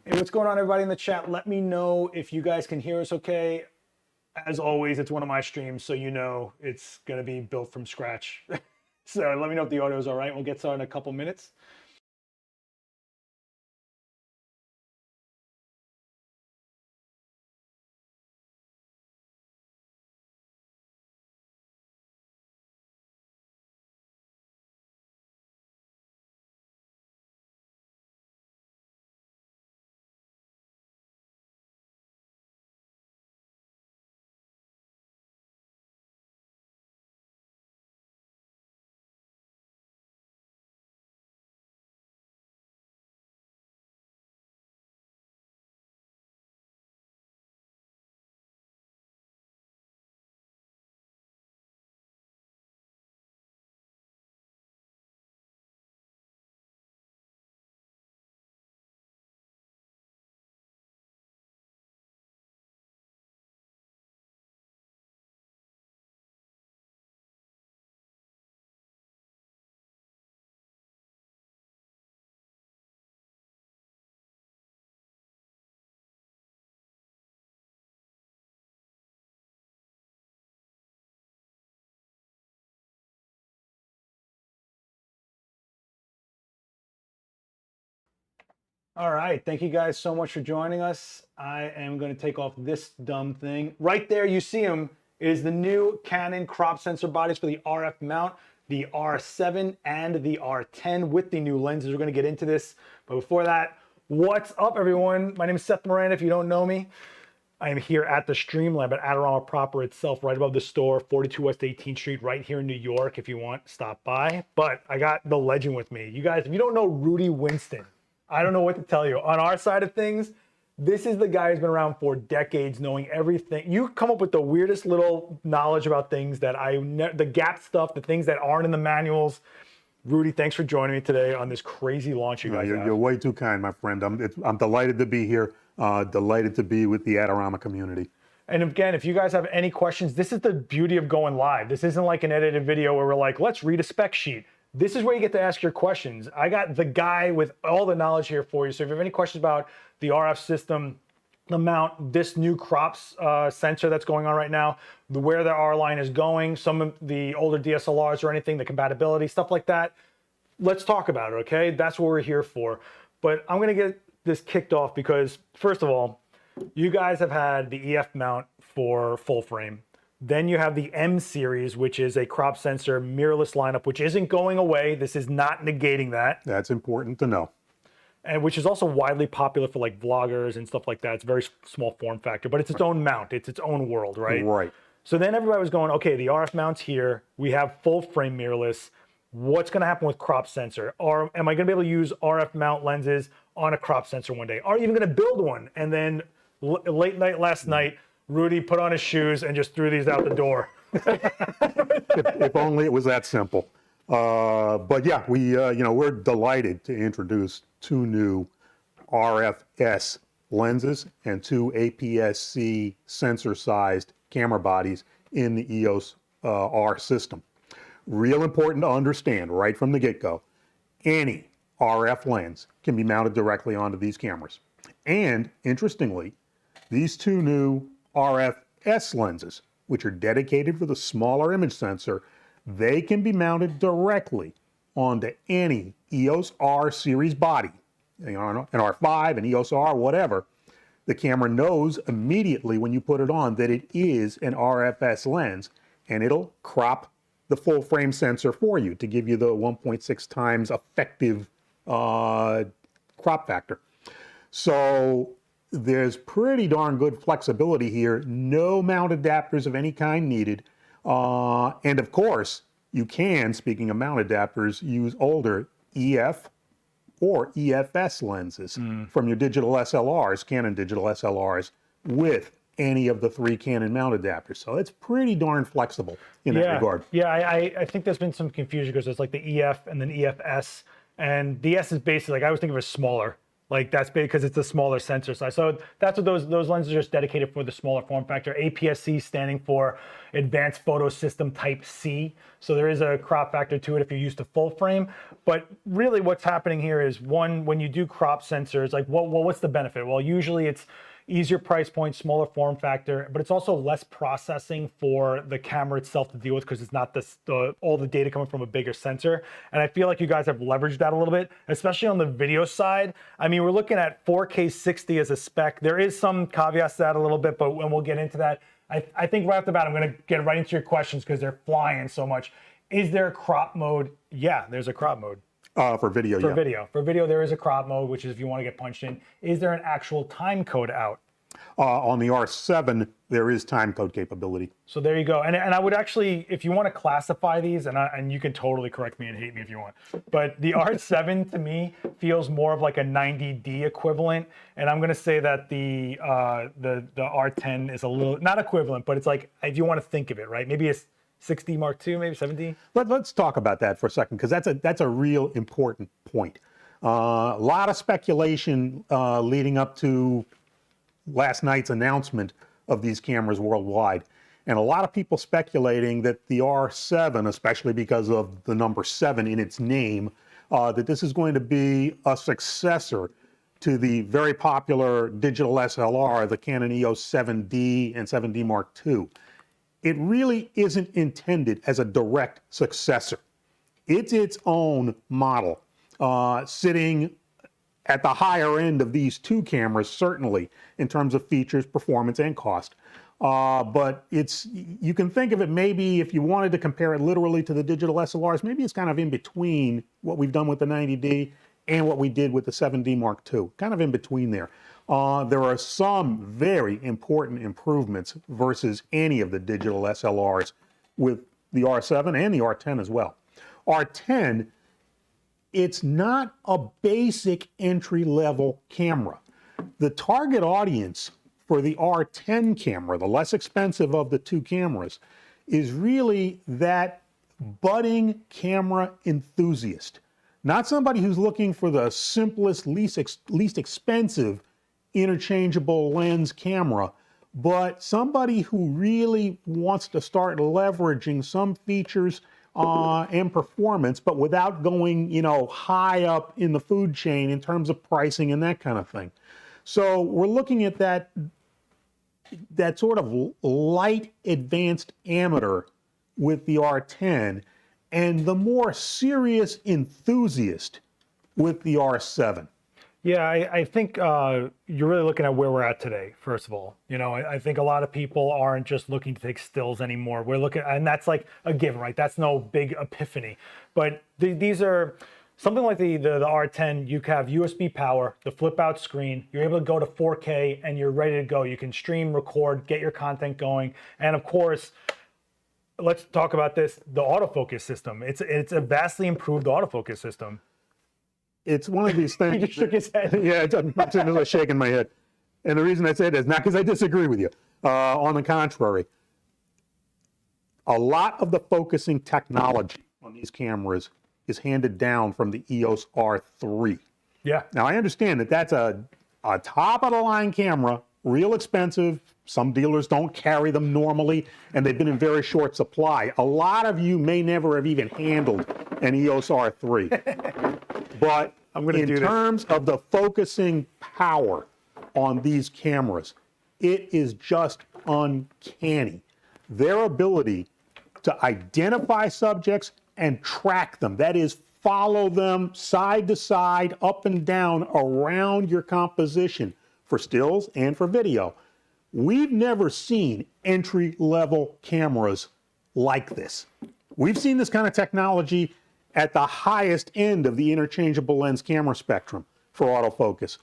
Hey, what's going on, everybody in the chat? Let me know if you guys can hear us okay. As always, it's one of my streams, so you know it's going to be built from scratch. So let me know if the audio is all right. We'll get started in a couple minutes. All right, thank you guys so much for joining us. I am going to take off this dumb thing. Right there, you see them, is the new Canon crop sensor bodies for the RF mount, the R7 and the R10 with the new lenses. We're going to get into this. But before that, what's up, everyone? My name is Seth Miranda, if you don't know me. I am here at the Streamlab at Adorama proper itself, right above the store, 42 West 18th Street, right here in New York. If you want, stop by. But I got the legend with me. You guys, if you don't know Rudy Winston, I don't know what to tell you. On our side of things, this is the guy who's been around for decades, knowing everything. You come up with the weirdest little knowledge about things that the gap stuff, the things that aren't in the manuals. Rudy, thanks for joining me today on this crazy launch you guys have. You're way too kind, my friend. I'm delighted to be here. Delighted to be with the Adorama community. And again, if you guys have any questions, this is the beauty of going live. This isn't like an edited video where we're like, let's read a spec sheet. This is where you get to ask your questions. I got the guy with all the knowledge here for you. So if you have any questions about the RF system, the mount, this new crops sensor that's going on right now, where the R line is going, some of the older DSLRs or anything, the compatibility, stuff like that, let's talk about it, okay? That's what we're here for. But I'm gonna get this kicked off because, first of all, you guys have had the EF mount for full frame. Then you have the M series, which is a crop sensor mirrorless lineup, which isn't going away. This is not negating that. That's important to know. And which is also widely popular for like vloggers and stuff like that. It's a very small form factor, but it's its own mount. It's its own world, right? Right. So then everybody was going, okay, the RF mount's here. We have full frame mirrorless. What's going to happen with crop sensor? Or am I going to be able to use RF mount lenses on a crop sensor one day? Are you even going to build one? And then late night last night, Rudy put on his shoes and just threw these out the door. if only it was that simple. But yeah, we're delighted to introduce two new RFS lenses and two APS-C sensor-sized camera bodies in the EOS R system. Real important to understand right from the get-go, any RF lens can be mounted directly onto these cameras. And interestingly, these two new RFS lenses, which are dedicated for the smaller image sensor, they can be mounted directly onto any EOS R series body, an R5, an EOS R, whatever. The camera knows immediately when you put it on that it is an RFS lens, and it'll crop the full frame sensor for you to give you the 1.6 times effective crop factor. So there's pretty darn good flexibility here. No mount adapters of any kind needed. And of course, you can, speaking of mount adapters, use older EF or EFS lenses from your digital SLRs, Canon digital SLRs, with any of the three Canon mount adapters. So it's pretty darn flexible in that regard. Yeah, I think there's been some confusion because it's like the EF and then EFS. And the S is basically, like, I always think of it as smaller. Like that's because it's a smaller sensor size. So that's what those lenses are just dedicated for, the smaller form factor. APS-C standing for Advanced Photo System Type C. So there is a crop factor to it if you're used to full frame. But really what's happening here is, one, when you do crop sensors, like what's the benefit? Well, usually it's easier price point, smaller form factor, but it's also less processing for the camera itself to deal with, because it's not all the data coming from a bigger sensor. And I feel like you guys have leveraged that a little bit, especially on the video side. I mean, we're looking at 4K 60 as a spec. There is some caveats to that a little bit, and we'll get into that. I think right off the bat, I'm gonna get right into your questions because they're flying so much. Is there a crop mode? Yeah, there's a crop mode. For video, yeah. For video, there is a crop mode, which is if you want to get punched in. Is there an actual time code out? On the R7, there is time code capability. So there you go. And I would actually, if you want to classify these, and you can totally correct me and hate me if you want, but the R7 to me feels more of like a 90D equivalent. And I'm going to say that the R10 is a little, not equivalent, but it's like, if you want to think of it, right? Maybe it's 60 Mark II, maybe 70. Let's talk about that for a second, because that's a real important point. A lot of speculation leading up to last night's announcement of these cameras worldwide, and a lot of people speculating that the R7, especially because of the number 7 in its name, that this is going to be a successor to the very popular digital SLR, the Canon EOS 7D and 7D Mark II. It really isn't intended as a direct successor. It's its own model, sitting at the higher end of these two cameras, certainly, in terms of features, performance, and cost. But you can think of it, maybe if you wanted to compare it literally to the digital SLRs, maybe it's kind of in between what we've done with the 90D and what we did with the 7D Mark II, kind of in between there. There are some very important improvements versus any of the digital SLRs with the R7 and the R10 as well. R10, it's not a basic entry-level camera. The target audience for the R10 camera, the less expensive of the two cameras, is really that budding camera enthusiast. Not somebody who's looking for the simplest, least expensive interchangeable lens camera, but somebody who really wants to start leveraging some features and performance, but without going, high up in the food chain in terms of pricing and that kind of thing. So we're looking at that sort of light advanced amateur with the R10, and the more serious enthusiast with the R7. Yeah, I think you're really looking at where we're at today, first of all. I think a lot of people aren't just looking to take stills anymore. We're looking, and that's like a given, right? That's no big epiphany. But these are something like the R10, you have USB power, the flip out screen, you're able to go to 4K and you're ready to go. You can stream, record, get your content going. And of course, let's talk about this, the autofocus system. It's a vastly improved autofocus system. It's one of these things. He just shook his head. Yeah, I'm sitting there shaking my head. And the reason I say that is not because I disagree with you. On the contrary, a lot of the focusing technology on these cameras is handed down from the EOS R3. Yeah. Now, I understand that that's a top-of-the-line camera, real expensive. Some dealers don't carry them normally, and they've been in very short supply. A lot of you may never have even handled an EOS R3. But in terms of the focusing power on these cameras, it is just uncanny. Their ability to identify subjects and track them, that is, follow them side to side, up and down around your composition for stills and for video. We've never seen entry-level cameras like this. We've seen this kind of technology at the highest end of the interchangeable lens camera spectrum for autofocus.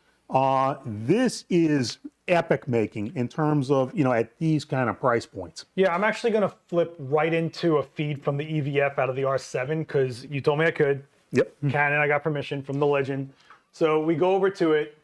This is epic making in terms of, at these kind of price points. Yeah, I'm actually going to flip right into a feed from the EVF out of the R7 because you told me I could. Yep. Canon, I got permission from the legend. So we go over to it,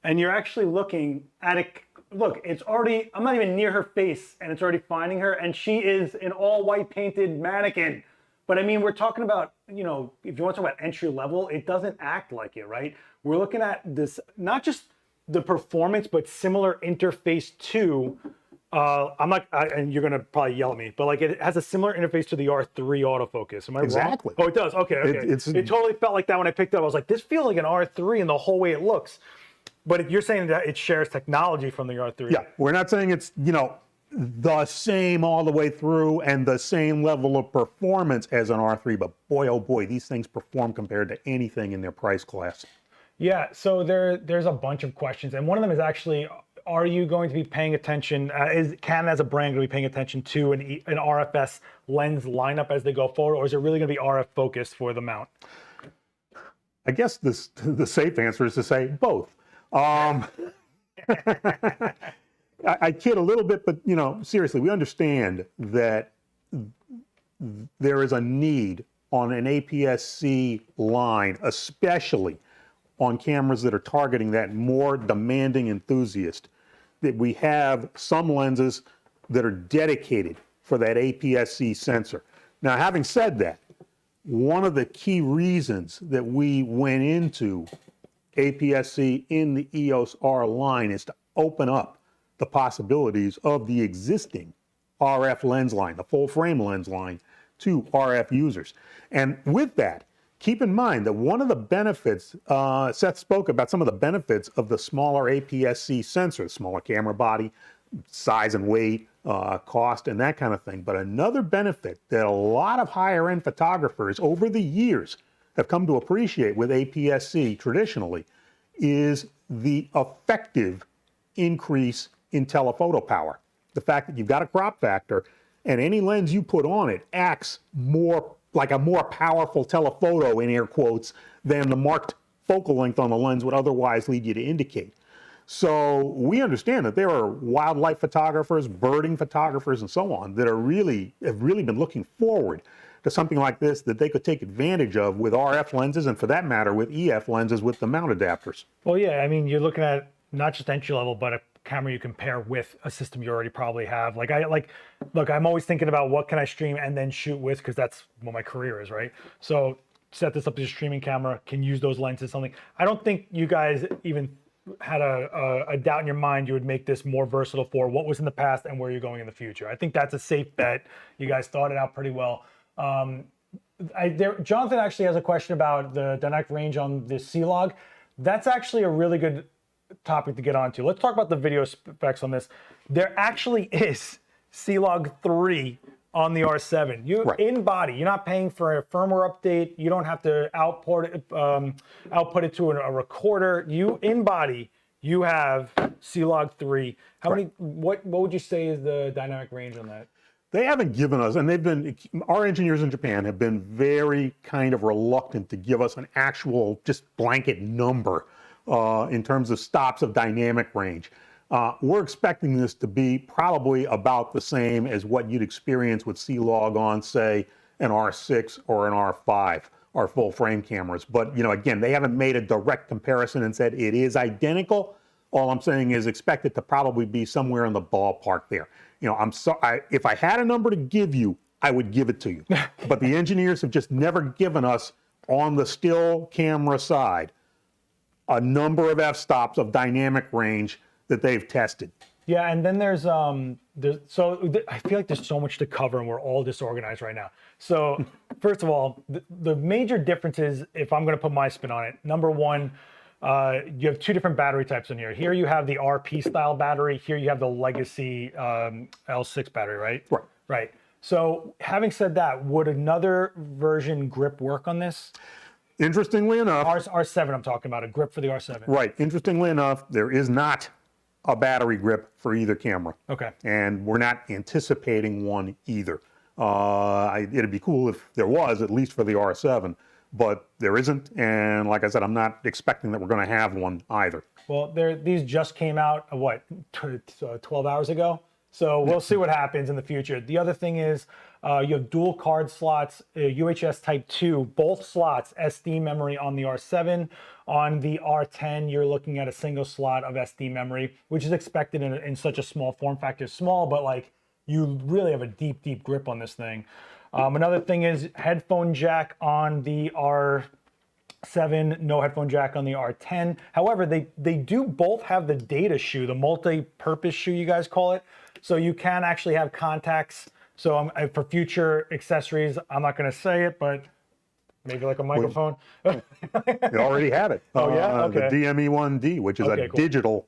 and you're actually looking at it. Look, it's already, I'm not even near her face, and it's already finding her, and she is an all-white painted mannequin. But I mean, we're talking about, you know, if you want to talk about entry level, it doesn't act like it, right? We're looking at this, not just the performance, but similar interface to, and you're gonna probably yell at me, but like it has a similar interface to the R3 autofocus. Am I Exactly. wrong? Oh, it does. Okay, okay. It totally felt like that when I picked it up. I was like, this feels like an R3 in the whole way it looks. But you're saying that it shares technology from the R3. Yeah, we're not saying it's, you know, the same all the way through and the same level of performance as an R3, but boy, oh boy, these things perform compared to anything in their price class. Yeah, so there's a bunch of questions, and one of them is actually, are you going to be paying attention, is Canon as a brand going to be paying attention to an RFS lens lineup as they go forward, or is it really going to be RF focused for the mount? I guess the safe answer is to say both. I kid a little bit, but you know, seriously, we understand that there is a need on an APS-C line, especially on cameras that are targeting that more demanding enthusiast, that we have some lenses that are dedicated for that APS-C sensor. Now, having said that, one of the key reasons that we went into APS-C in the EOS R line is to open up the possibilities of the existing RF lens line, the full frame lens line, to RF users. And with that, keep in mind that one of the benefits, Seth spoke about some of the benefits of the smaller APS-C sensor, smaller camera body, size and weight, cost, and that kind of thing. But another benefit that a lot of higher end photographers over the years have come to appreciate with APS-C traditionally is the effective increase in telephoto power. The fact that you've got a crop factor and any lens you put on it acts more like a more powerful telephoto, in air quotes, than the marked focal length on the lens would otherwise lead you to indicate. So we understand that there are wildlife photographers, birding photographers, and so on that have really been looking forward to something like this that they could take advantage of with RF lenses, and for that matter, with EF lenses with the mount adapters. Well, yeah, I mean, you're looking at not just entry level, but a camera you can pair with a system you already probably have. Look, I'm always thinking about what can I stream and then shoot with, because that's what my career is, right? So set this up as a streaming camera, can use those lenses, something. I don't think you guys even had a doubt in your mind you would make this more versatile for what was in the past and where you're going in the future. I think that's a safe bet. You guys thought it out pretty well. Jonathan actually has a question about the dynamic range on the C-Log. That's actually a really good topic to get onto. Let's talk about the video specs on this. There actually is C-Log 3 on the R7. Right. In body, you're not paying for a firmware update. You don't have to output it to a recorder. You in body, you have C-Log 3. What would you say is the dynamic range on that? They haven't given us, and our engineers in Japan have been very kind of reluctant to give us an actual just blanket number in terms of stops of dynamic range. We're expecting this to be probably about the same as what you'd experience with C-Log on, say, an R6 or an R5, our full frame cameras. But, you know, again, they haven't made a direct comparison and said it is identical. All I'm saying is expect it to probably be somewhere in the ballpark there. You know, if I had a number to give you, I would give it to you. But the engineers have just never given us, on the still camera side, a number of f-stops of dynamic range that they've tested. Yeah, and then I feel like there's so much to cover and we're all disorganized right now. So first of all, the major difference is, if I'm going to put my spin on it, number one, you have two different battery types in here. Here you have the RP style battery. Here you have the legacy L6 battery, right? Right. Right. So having said that, would another version grip work on this? Interestingly enough, R7 I'm talking about, a grip for the R7. Right. Interestingly enough, there is not a battery grip for either camera. Okay. And we're not anticipating one either. It'd be cool if there was, at least for the R7, but there isn't. And like I said, I'm not expecting that we're going to have one either. Well, these just came out, 12 hours ago? So we'll see what happens in the future. The other thing is you have dual card slots, UHS Type 2, both slots, SD memory on the R7. On the R10, you're looking at a single slot of SD memory, which is expected in such a small form factor. Small, but like you really have a deep, deep grip on this thing. Another thing is headphone jack on the R7, no headphone jack on the R10. However, they do both have the data shoe, the multi-purpose shoe you guys call it. So you can actually have contacts. So for future accessories, I'm not going to say it, but maybe like a microphone. You already have it. Oh, yeah? Okay. The DME1D, which is a digital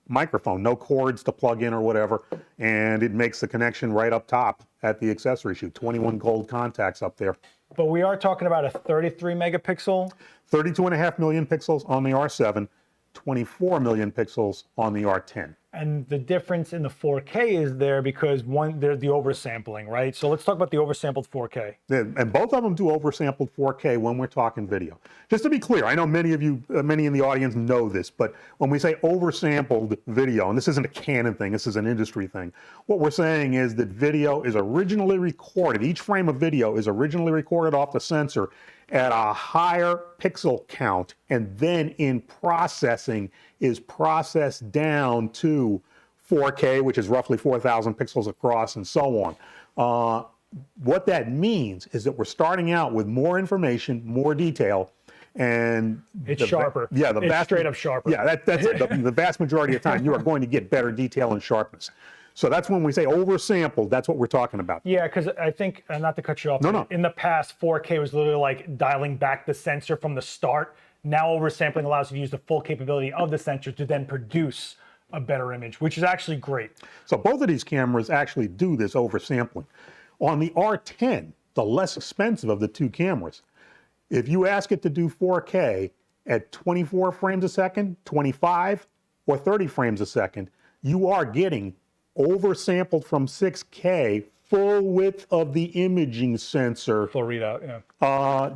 microphone, no cords to plug in or whatever, and it makes the connection right up top at the accessory shoe. 21 gold contacts up there. But we are talking about a 33 megapixel. 32.5 million pixels on the R7, 24 million pixels on the R10. And the difference in the 4K is there because there's the oversampling, right? So let's talk about the oversampled 4K. And both of them do oversampled 4K when we're talking video. Just to be clear, I know many in the audience know this, but when we say oversampled video, and this isn't a Canon thing, this is an industry thing, what we're saying is that video is originally recorded, each frame of video is originally recorded off the sensor at a higher pixel count, and then in processing is processed down to 4K, which is roughly 4,000 pixels across, and so on. What that means is that we're starting out with more information, more detail, and it's sharper. It's straight up sharper. Yeah, that's it. The vast majority of the time, you are going to get better detail and sharpness. So that's when we say oversampled, that's what we're talking about. Yeah, because I think, not to cut you off, no. In the past, 4K was literally like dialing back the sensor from the start. Now oversampling allows you to use the full capability of the sensor to then produce a better image, which is actually great. So both of these cameras actually do this oversampling. On the R10, the less expensive of the two cameras, if you ask it to do 4K at 24 frames a second, 25, or 30 frames a second, you are getting oversampled from 6K, full width of the imaging sensor. Full readout, yeah.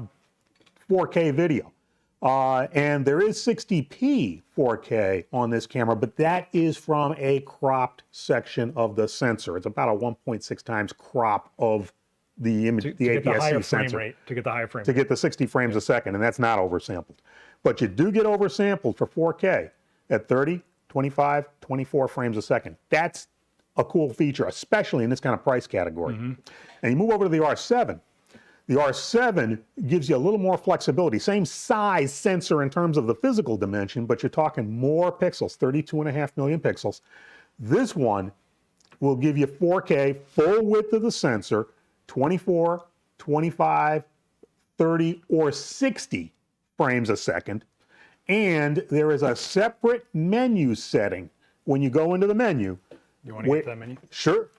4K video. And there is 60p 4K on this camera, but that is from a cropped section of the sensor. It's about a 1.6 times crop of the image, the APS-C sensor. To get the higher frame rate. To get the 60 frames a second, and that's not oversampled. But you do get oversampled for 4K at 30, 25, 24 frames a second. That's a cool feature, especially in this kind of price category. And you move over to the R7. The R7 gives you a little more flexibility. Same size sensor in terms of the physical dimension, but you're talking more pixels, 32.5 million pixels. This one will give you 4K, full width of the sensor, 24, 25, 30, or 60 frames a second. And there is a separate menu setting when you go into the menu. You want to get to that menu? Sure.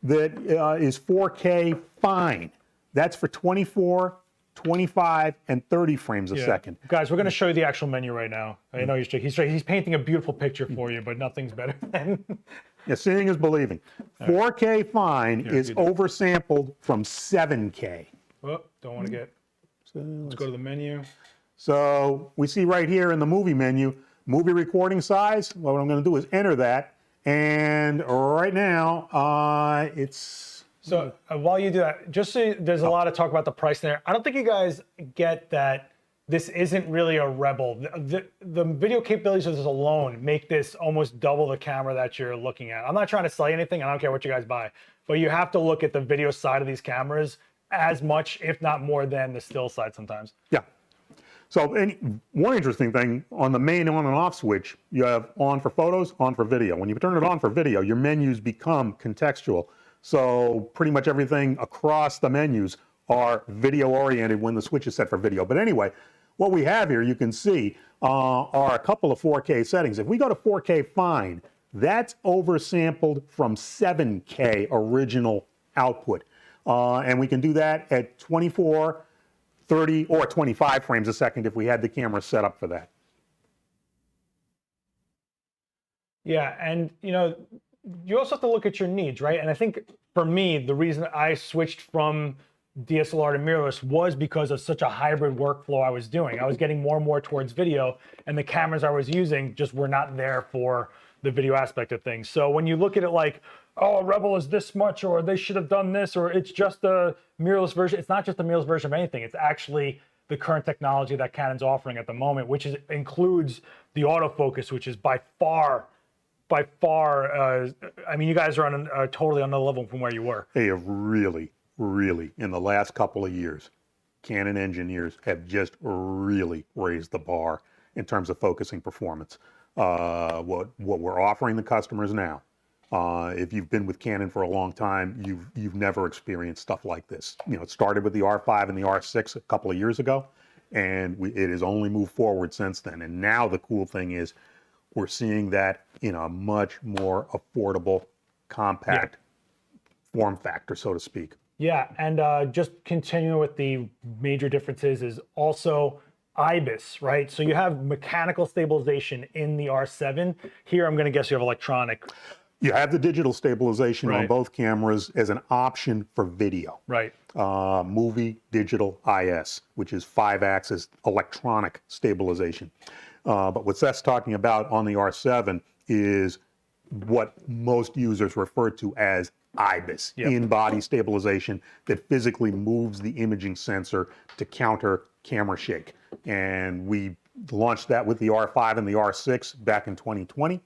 That is 4K fine. That's for 24, 25, and 30 frames a second. Guys, we're going to show you the actual menu right now. I know he's painting a beautiful picture for you, but nothing's better than... Yeah, seeing is believing. 4K fine is oversampled from 7K. Oh, don't want to get... Let's go to the menu. So we see right here in the movie menu, movie recording size. Well, what I'm going to do is enter that. And right now, it's... So while you do that, just so there's a lot of talk about the price there. I don't think you guys get that this isn't really a Rebel. The video capabilities of this alone make this almost double the camera that you're looking at. I'm not trying to sell you anything. I don't care what you guys buy. But you have to look at the video side of these cameras as much, if not more, than the still side sometimes. Yeah. So one interesting thing, on the main on and off switch, you have on for photos, on for video. When you turn it on for video, your menus become contextual. So pretty much everything across the menus are video oriented when the switch is set for video. But anyway, what we have here, you can see, are a couple of 4K settings. If we go to 4K fine, that's oversampled from 7K original output. And we can do that at 24, 30, or 25 frames a second if we had the camera set up for that. Yeah, and you also have to look at your needs, right? And I think for me, the reason I switched from DSLR to mirrorless was because of such a hybrid workflow I was doing. I was getting more and more towards video, and the cameras I was using just were not there for the video aspect of things. So when you look at it like, oh, a Rebel is this much, or they should have done this, or it's just a mirrorless version. It's not just a mirrorless version of anything. It's actually the current technology that Canon's offering at the moment, which includes the autofocus, which is by far, I mean, you guys are on totally on another level from where you were. They have really really, in the last couple of years, Canon engineers have just really raised the bar in terms of focusing performance. What we're offering the customers now, if you've been with Canon for a long time, you've never experienced stuff like this. You know, it started with the R5 and the R6 a couple of years ago, and it has only moved forward since then. And now the cool thing is we're seeing that in a much more affordable, compact form factor, so to speak. Yeah, and just continuing with the major differences is also Ibis, right? So you have mechanical stabilization in the R7. Here, I'm going to guess you have electronic. You have the digital stabilization on Right. both cameras as an option for video. Right. Movie digital IS, which is 5-axis electronic stabilization. But what Seth's talking about on the R7 is what most users refer to as Ibis, in-body stabilization that physically moves the imaging sensor to counter camera shake. And we launched that with the R5 and the R6 back in 2020.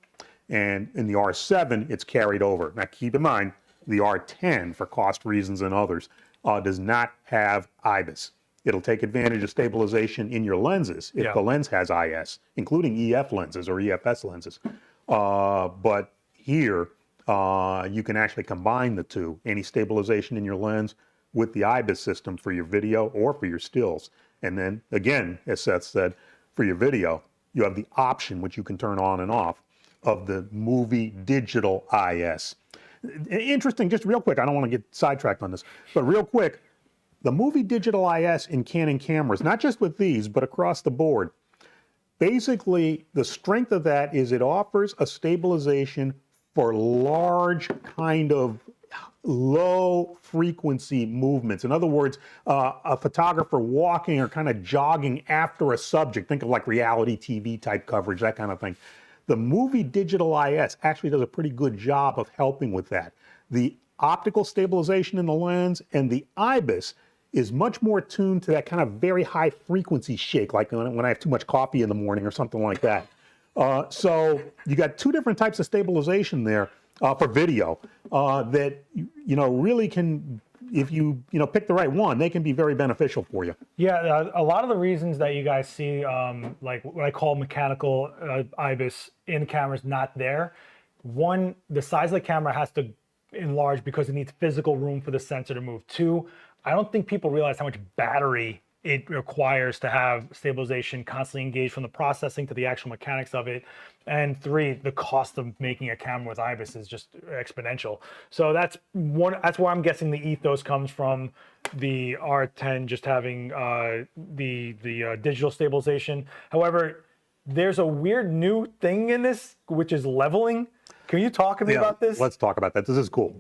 And in the R7, it's carried over. Now, keep in mind, the R10, for cost reasons and others, does not have Ibis. It'll take advantage of stabilization in your lenses if the lens has IS, including EF lenses or EFS lenses. But here, you can actually combine the two, any stabilization in your lens with the Ibis system for your video or for your stills. And then, again, as Seth said, for your video, you have the option, which you can turn on and off, of the movie digital IS. Interesting, just real quick, I don't want to get sidetracked on this, but real quick, the movie digital IS in Canon cameras, not just with these, but across the board, basically the strength of that is it offers a stabilization for large kind of low frequency movements. In other words, a photographer walking or kind of jogging after a subject, think of like reality TV type coverage, that kind of thing. The movie digital IS actually does a pretty good job of helping with that. The optical stabilization in the lens and the Ibis is much more tuned to that kind of very high frequency shake, like when I have too much coffee in the morning or something like that. So you got two different types of stabilization there for video that really can, if you pick the right one, they can be very beneficial for you. Yeah, a lot of the reasons that you guys see, like what I call mechanical Ibis in cameras not there. One, the size of the camera has to enlarge because it needs physical room for the sensor to move. Two, I don't think people realize how much battery it requires to have stabilization constantly engaged, from the processing to the actual mechanics of it. And three, the cost of making a camera with Ibis is just exponential. So that's where I'm guessing the ethos comes from, the R10 just having the digital stabilization. However, there's a weird new thing in this, which is leveling. Can you talk to me about this? Let's talk about that. This is cool.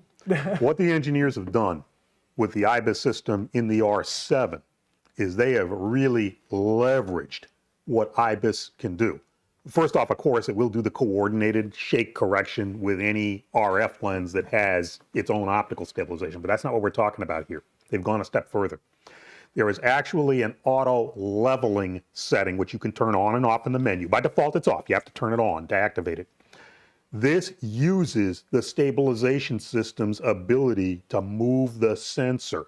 What the engineers have done with the Ibis system in the R7 is they have really leveraged what Ibis can do. First off, of course, it will do the coordinated shake correction with any RF lens that has its own optical stabilization, but that's not what we're talking about here. They've gone a step further. There is actually an auto leveling setting, which you can turn on and off in the menu. By default, it's off. You have to turn it on to activate it. This uses the stabilization system's ability to move the sensor,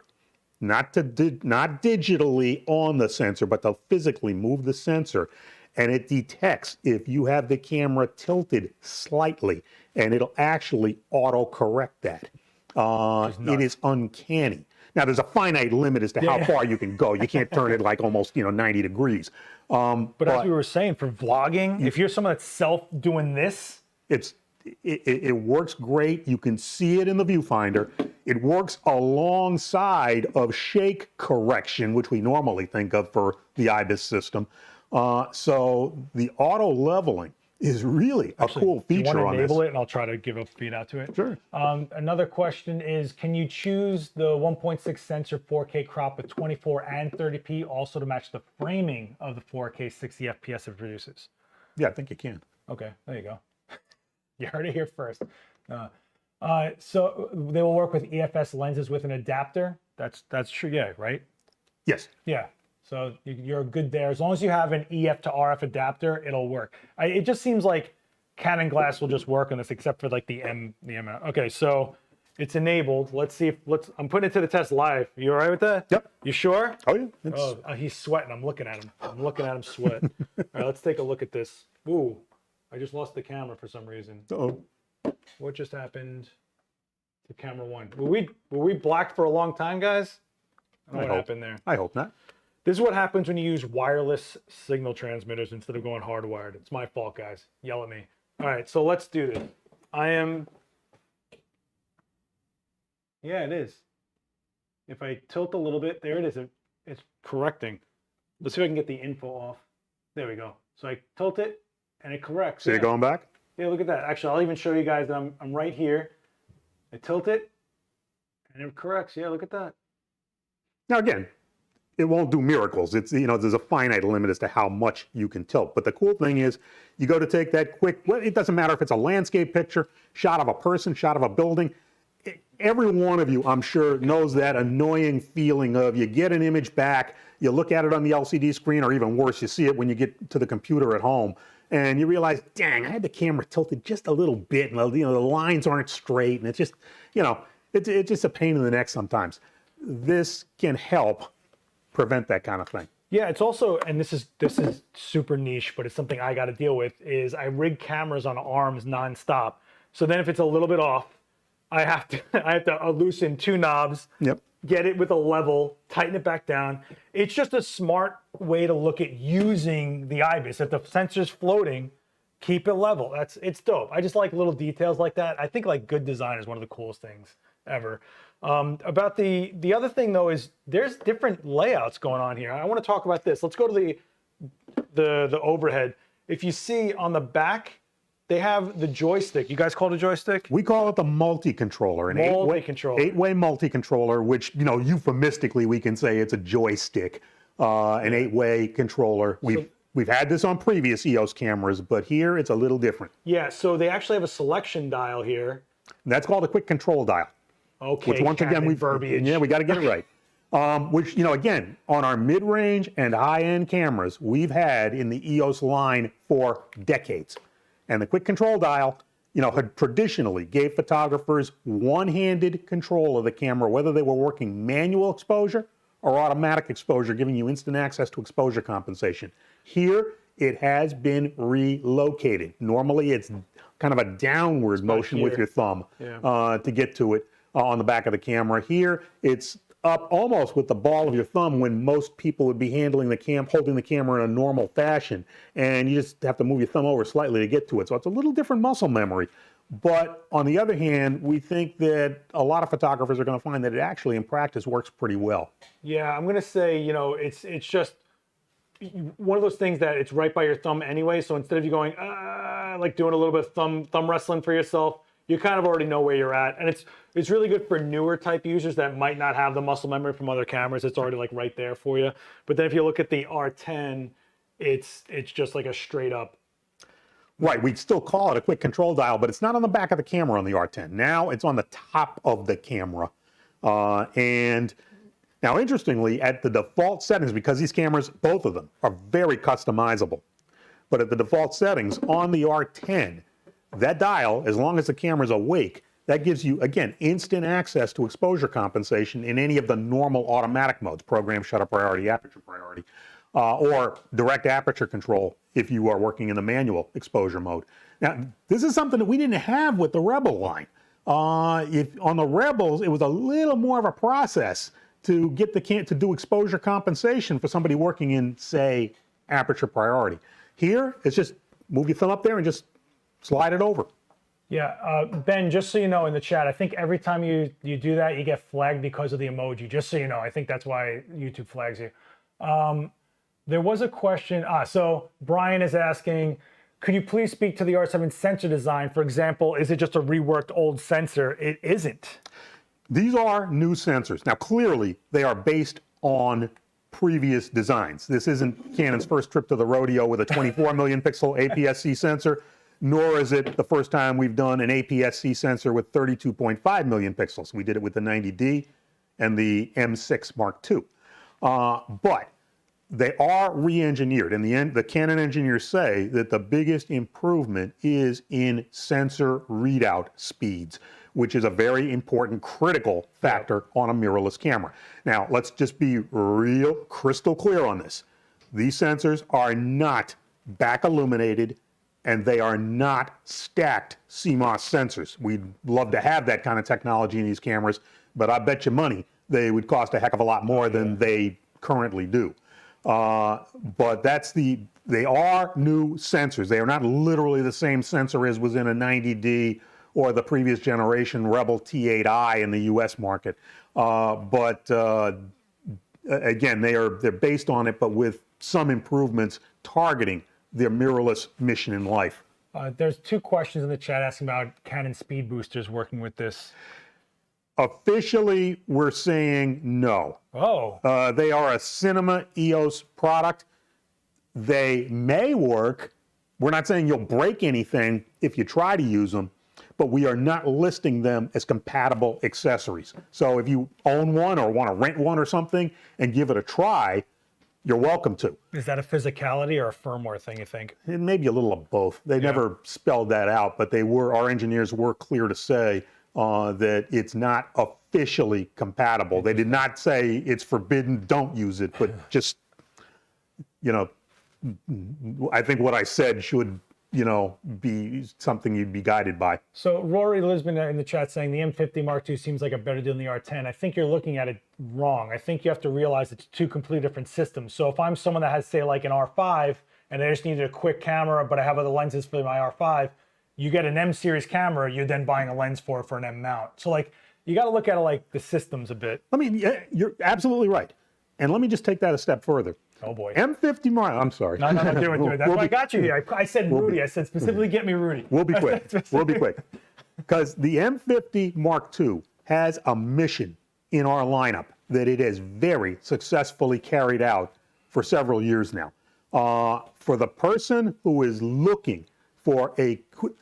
not digitally on the sensor, but to physically move the sensor. And it detects if you have the camera tilted slightly, and it'll actually auto-correct that. It is uncanny. Now, there's a finite limit as to how far you can go. You can't turn it like almost 90 degrees. But as we were saying, for vlogging, if you're someone that's doing this, it works great. You can see it in the viewfinder. It works alongside of shake correction, which we normally think of for the Ibis system. So the auto leveling is really a cool feature on this. You want to enable it, and I'll try to give a feed out to it. Sure. Another question is, can you choose the 1.6 sensor 4K crop with 24 and 30p also to match the framing of the 4K 60 FPS it produces? Yeah, I think you can. Okay, there you go. You heard it here first. So they will work with EFS lenses with an adapter. That's true, yeah, right? Yes. Yeah. So you're good there. As long as you have an EF to RF adapter, it'll work. It just seems like Canon glass will just work on this, except for like the M. Okay, so It's enabled. Let's see if I'm putting it to the test live. You all right with that? Yep. You sure? Oh yeah. Oh, he's sweating. I'm looking at him. I'm looking at him sweat. All right, let's take a look at this. Ooh, I just lost the camera for some reason. Uh-oh. What just happened to camera one? Were we blocked for a long time, guys? I don't know what happened there. I hope not. This is what happens when you use wireless signal transmitters instead of going hardwired. It's my fault, guys. Yell at me. All right, so let's do this. Yeah, it is. If I tilt a little bit, there it is. It's correcting. Let's see if I can get the info off. There we go. So I tilt it, and it corrects. See it going back? Yeah, look at that. Actually, I'll even show you guys that I'm right here. I tilt it, and it corrects. Yeah, look at that. Now again, it won't do miracles. It's, there's a finite limit as to how much you can tilt. But the cool thing is, you go to take that quick, well, it doesn't matter if it's a landscape picture, shot of a person, shot of a building. Every one of you, I'm sure, knows that annoying feeling of you get an image back, you look at it on the LCD screen, or even worse, you see it when you get to the computer at home, and you realize, dang, I had the camera tilted just a little bit, and the lines aren't straight, and it's just, it's just a pain in the neck sometimes. This can help prevent that kind of thing. Yeah, it's also, and this is super niche, but it's something I got to deal with, is I rig cameras on arms nonstop. So then if it's a little bit off, I have to loosen two knobs, get it with a level, tighten it back down. It's just a smart way to look at using the Ibis. If the sensor's floating, keep it level. It's dope. I just like little details like that. I think like good design is one of the coolest things ever. About the other thing though is there's different layouts going on here. I want to talk about this. Let's go to the overhead. If you see on the back, they have the joystick. You guys call it a joystick? We call it the multi-controller. Eight-way multi-controller, which, euphemistically we can say it's a joystick, an 8-way controller. We've had this on previous EOS cameras, but here it's a little different. Yeah, so they actually have a selection dial here. That's called a quick control dial. Okay, which once again, we got to get it right. Which, again, on our mid-range and high-end cameras, we've had in the EOS line for decades. And the quick control dial, had traditionally gave photographers one-handed control of the camera, whether they were working manual exposure or automatic exposure, giving you instant access to exposure compensation. Here, it has been relocated. Normally, it's kind of a downward motion with your thumb to get to it on the back of the camera. Here, it's up almost with the ball of your thumb when most people would be holding the camera in a normal fashion, and you just have to move your thumb over slightly to get to it. So it's a little different muscle memory. But on the other hand, we think that a lot of photographers are going to find that it actually in practice works pretty well. Yeah, I'm going to say, it's just one of those things that it's right by your thumb anyway. So instead of you going, like doing a little bit of thumb wrestling for yourself, you kind of already know where you're at. And it's really good for newer type users that might not have the muscle memory from other cameras. It's already like right there for you. But then if you look at the R10, it's just like a straight up. Right, we'd still call it a quick control dial, but it's not on the back of the camera on the R10. Now it's on the top of the camera. And now interestingly, at the default settings, because these cameras, both of them, are very customizable. But at the default settings on the R10, that dial, as long as the camera's awake, that gives you, again, instant access to exposure compensation in any of the normal automatic modes, program, shutter priority, aperture priority, or direct aperture control if you are working in the manual exposure mode. Now, this is something that we didn't have with the Rebel line. On the Rebels, it was a little more of a process to get to do exposure compensation for somebody working in, say, aperture priority. Here, it's just move your thumb up there and just slide it over. Yeah, Ben, just so you know in the chat, I think every time you do that, you get flagged because of the emoji. Just so you know, I think that's why YouTube flags you. There was a question. So Brian is asking, could you please speak to the R7 sensor design? For example, is it just a reworked old sensor? It isn't. These are new sensors. Now, clearly, they are based on previous designs. This isn't Canon's first trip to the rodeo with a 24 million pixel APS-C sensor, nor is it the first time we've done an APS-C sensor with 32.5 million pixels. We did it with the 90D and the M6 Mark II. But they are re-engineered. In the end, the Canon engineers say that the biggest improvement is in sensor readout speeds, which is a very important, critical factor on a mirrorless camera. Now, let's just be real crystal clear on this. These sensors are not back illuminated, and they are not stacked CMOS sensors. We'd love to have that kind of technology in these cameras, but I bet you money they would cost a heck of a lot more than they currently do. But they are new sensors. They are not literally the same sensor as was in a 90D or the previous generation Rebel T8i in the US market. Again, they're based on it, but with some improvements targeting their mirrorless mission in life. There's 2 questions in the chat asking about Canon speed boosters working with this. Officially, we're saying no. Oh. They are a Cinema EOS product. They may work. We're not saying you'll break anything if you try to use them, but we are not listing them as compatible accessories. So if you own one or want to rent one or something and give it a try, you're welcome to. Is that a physicality or a firmware thing, you think? It may be a little of both. They never spelled that out, but our engineers were clear to say that it's not officially compatible. They did not say it's forbidden, don't use it, but just, I think what I said should, be something you'd be guided by. So Rory Lisbon in the chat saying the M50 Mark II seems like a better deal than the R10. I think you're looking at it wrong. I think you have to realize it's 2 completely different systems. So if I'm someone that has, say, like an R5, and I just needed a quick camera, but I have other lenses for my R5, you get an M series camera, you're then buying a lens for an M mount. So like, you got to look at it like the systems a bit. You're absolutely right. And let me just take that a step further. Oh boy. M50 Mark, I'm sorry. No, do it. That's why I got you here. I said Rudy. I said specifically get me Rudy. We'll be quick. We'll be quick. Because the M50 Mark II has a mission in our lineup that it has very successfully carried out for several years now. For the person who is looking for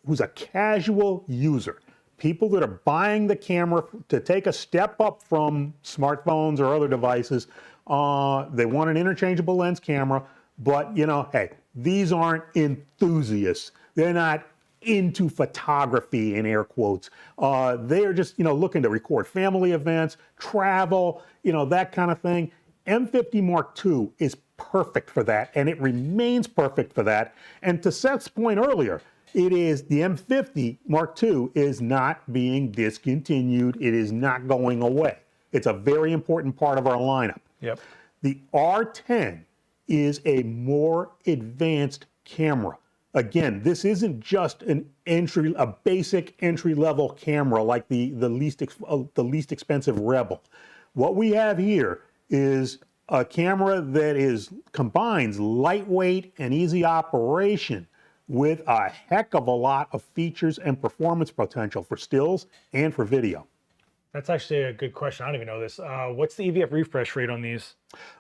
who's a casual user, people that are buying the camera to take a step up from smartphones or other devices, they want an interchangeable lens camera, but hey, these aren't enthusiasts. They're not into photography in air quotes. They're just looking to record family events, travel, that kind of thing. M50 Mark II is perfect for that, and it remains perfect for that. And to Seth's point earlier, the M50 Mark II is not being discontinued. It is not going away. It's a very important part of our lineup. Yep. The R10 is a more advanced camera. Again, this isn't just a basic entry-level camera like the least expensive Rebel. What we have here is a camera that combines lightweight and easy operation with a heck of a lot of features and performance potential for stills and for video. That's actually a good question. I don't even know this. What's the Evf refresh rate on these?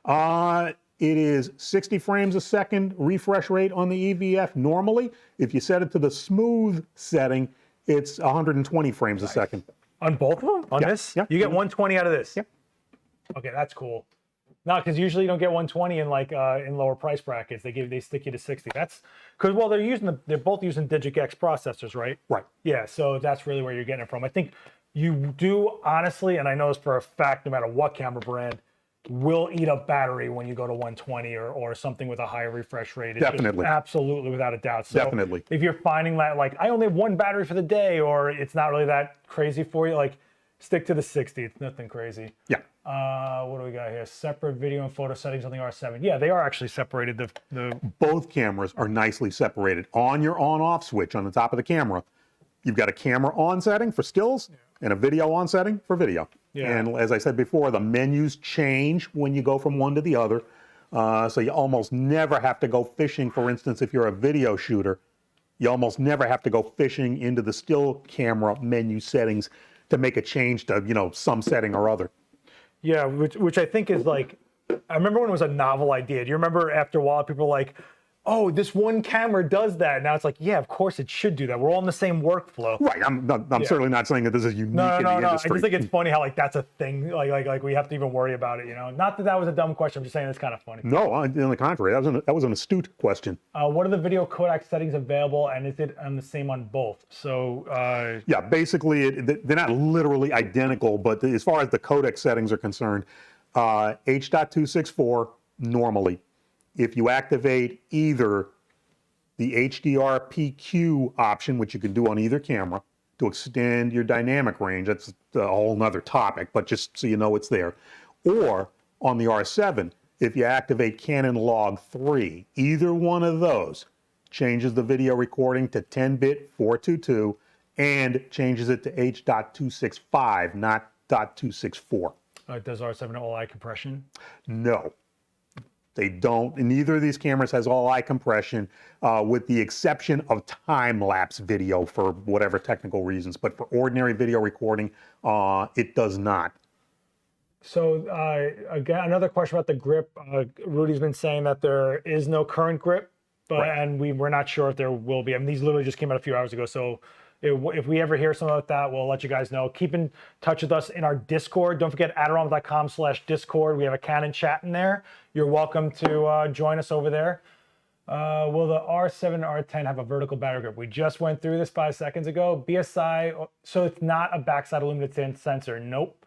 It is 60 frames a second refresh rate on the EVF normally. If you set it to the smooth setting, it's 120 frames a second. On both of them? On this? Yeah. You get 120 out of this? Yeah. Okay, that's cool. No, because usually you don't get 120 in in lower price brackets. They stick you to 60. That's because they're both using Digic X processors, right? Right. Yeah, so that's really where you're getting it from. I think you do honestly, and I know this for a fact, no matter what camera brand, will eat up battery when you go to 120 or something with a higher refresh rate. It's Definitely. Absolutely, without a doubt. So Definitely. if you're finding that I only have one battery for the day, or it's not really that crazy for you, stick to the 60. It's nothing crazy. Yeah. What do we got here? Separate video and photo settings on the R7. Yeah, they are actually separated. Both cameras are nicely separated. On your on-off switch on the top of the camera, you've got a camera on setting for stills and a video on setting for video. Yeah. And as I said before, the menus change when you go from one to the other. So you almost never have to go fishing. For instance, if you're a video shooter, you almost never have to go fishing into the still camera menu settings to make a change to, some setting or other. Yeah, which I think is I remember when it was a novel idea. Do you remember after a while people were like, oh, this one camera does that. Now it's like, yeah, of course it should do that. We're all in the same workflow. Right. I'm certainly not saying that this is unique in the No. I industry. just think it's funny how like that's a thing. Like we have to even worry about it. You know, not that that was a dumb question. I'm just saying it's kind of funny. No, on the contrary, that was an astute question. What are the video codec settings available, and is it the same on both? So yeah, basically they're not literally identical, but as far as the codec settings are concerned, H.264 normally. If you activate either the HDR PQ option, which you can do on either camera to extend your dynamic range, that's a whole nother topic, but just so you know it's there, or on the R7, if you activate Canon Log 3, either one of those changes the video recording to 10-bit 422 and changes it to H.265, not .264. does R7 all-eye compression? No. They don't. Neither of these cameras has all-eye compression, with the exception of time-lapse video for whatever technical reasons. But for ordinary video recording, it does not. So again, another question about the grip. Rudy's been saying that there is no current grip, but Right. and we're not sure if there will be. I mean, these literally just came out a few hours ago. So if we ever hear something like that, we'll let you guys know. Keep in touch with us in our Discord. Don't forget adorama.com/Discord. We have a Canon chat in there. You're welcome to join us over there. Will the R7 and R10 have a vertical battery grip? We just went through this 5 seconds ago. BSI, so it's not a backside illuminated sensor. Nope.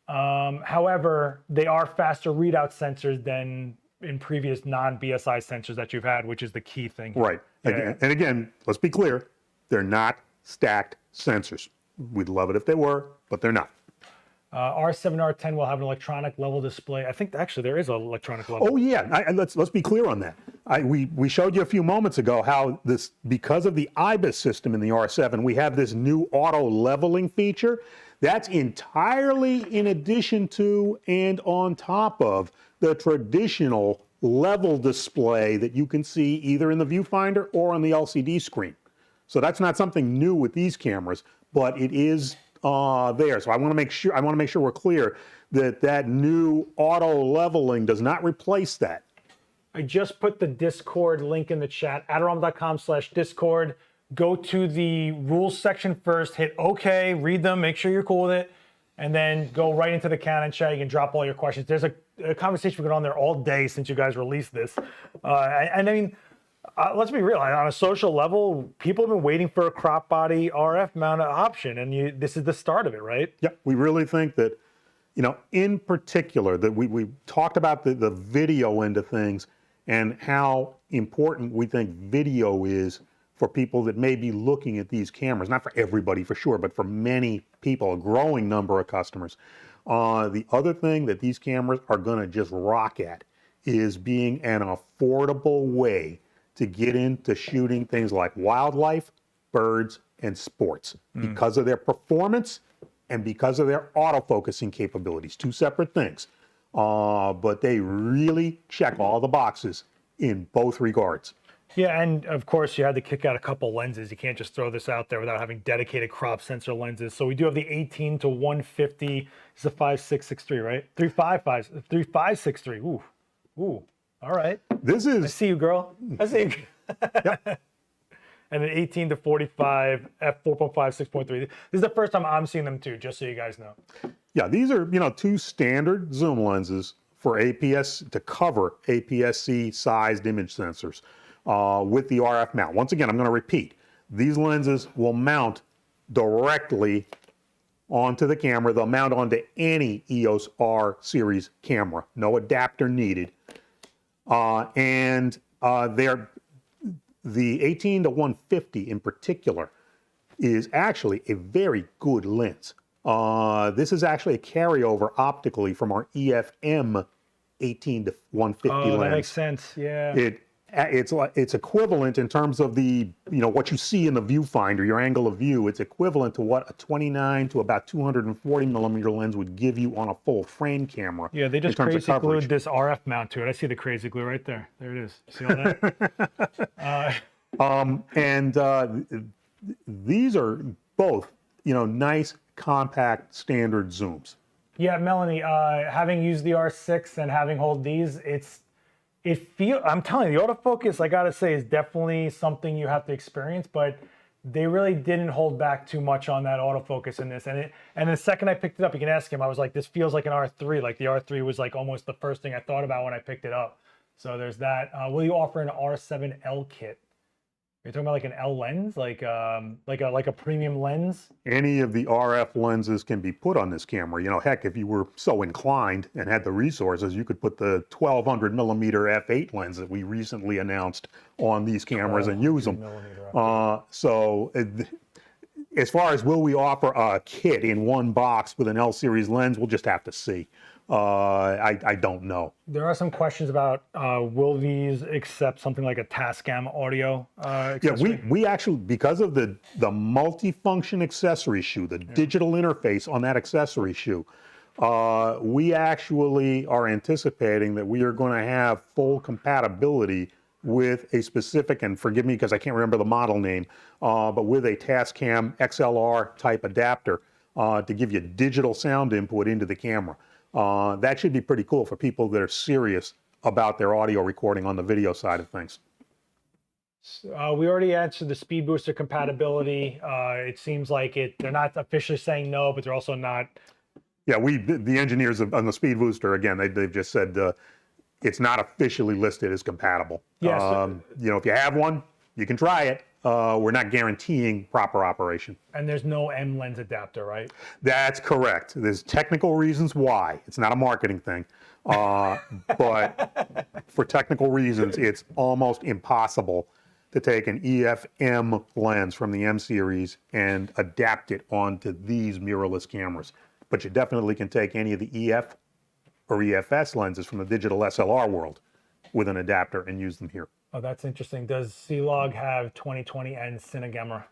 However, they are faster readout sensors than in previous non-BSI sensors that you've had, which is the key thing. Right. Yeah. And again, let's be clear, they're not stacked sensors. We'd love it if they were, but they're not. R7 R10 will have an electronic level display. I think actually there is an electronic level. Oh yeah, let's be clear on that. We showed you a few moments ago how this, because of the Ibis system in the R7, we have this new auto leveling feature. That's entirely in addition to and on top of the traditional level display that you can see either in the viewfinder or on the LCD screen. So that's not something new with these cameras, but it is there. So I want to make sure we're clear that that new auto leveling does not replace that. I just put the Discord link in the chat, adorama.com/Discord. Go to the rules section first, hit OK, read them, make sure you're cool with it, and then go right into the Canon chat. You can drop all your questions. There's a conversation going on there all day since you guys released this. And I mean, let's be real. On a social level, people have been waiting for a crop body RF mount option, and this is the start of it, right? Yeah, we really think that, in particular, that we talked about the video end of things and how important we think video is for people that may be looking at these cameras. Not for everybody, for sure, but for many people, a growing number of customers. The other thing that these cameras are going to just rock at is being an affordable way to get into shooting things like wildlife, birds, and sports because of their performance and because of their autofocusing capabilities. Two separate things, but they really check all the boxes in both regards. Yeah, and of course you had to kick out a couple lenses. You can't just throw this out there without having dedicated crop sensor lenses. So we do have the 18 to 150. It's a 5663, right? 3563. Ooh, all right. This is. I see you, girl. I see you. Yep. And an 18 to 45 f4.5 6.3. This is the first time I'm seeing them too, just so you guys know. Yeah, these are two standard zoom lenses for APS to cover APS-C sized image sensors with the RF mount. Once again, I'm going to repeat, these lenses will mount directly onto the camera. They'll mount onto any EOS R series camera. No adapter needed. The 18 to 150 in particular is actually a very good lens. This is actually a carryover optically from our EFM 18 to 150 lens. Oh, that makes sense. Yeah. It's equivalent in terms of the what you see in the viewfinder, your angle of view. It's equivalent to what a 29 to about 240 millimeter lens would give you on a full frame camera. Yeah, they just crazy glued this RF mount to it. I see the crazy glue right there. There it is. See all that? These are both nice compact standard zooms. Yeah, Melanie, having used the R6 and having hold these, it's I'm telling you, the autofocus, I gotta say, is definitely something you have to experience, but they really didn't hold back too much on that autofocus in this. And the second I picked it up, you can ask him, I was like, this feels like an R3. Like the R3 was like almost the first thing I thought about when I picked it up. So there's that. Will you offer an R7L kit? You're talking about like an L lens, like a premium lens? Any of the RF lenses can be put on this camera. You know, heck, if you were so inclined and had the resources, you could put the 1200 millimeter f8 lens that we recently announced on these cameras and use them. As far as will we offer a kit in one box with an L series lens, we'll just have to see. I don't know. There are some questions about will these accept something like a Tascam audio accessory? Yeah, we actually, because of the multifunction accessory shoe, the digital interface on that accessory shoe, we actually are anticipating that we are going to have full compatibility with a specific, and forgive me because I can't remember the model name, but with a Tascam XLR type adapter to give you digital sound input into the camera. That should be pretty cool for people that are serious about their audio recording on the video side of things. We already answered the speed booster compatibility. It seems like they're not officially saying no, but they're also not. Yeah, the engineers on the speed booster, again, they've just said it's not officially listed as compatible. Yes. You know, if you have one, you can try it. We're not guaranteeing proper operation. And there's no M lens adapter, right? That's correct. There's technical reasons why. It's not a marketing thing. But for technical reasons, it's almost impossible to take an EF-M lens from the M series and adapt it onto these mirrorless cameras. But you definitely can take any of the EF or EFS lenses from the digital SLR world with an adapter and use them here. Oh, that's interesting. Does C-Log have 2020 and Cinegamma?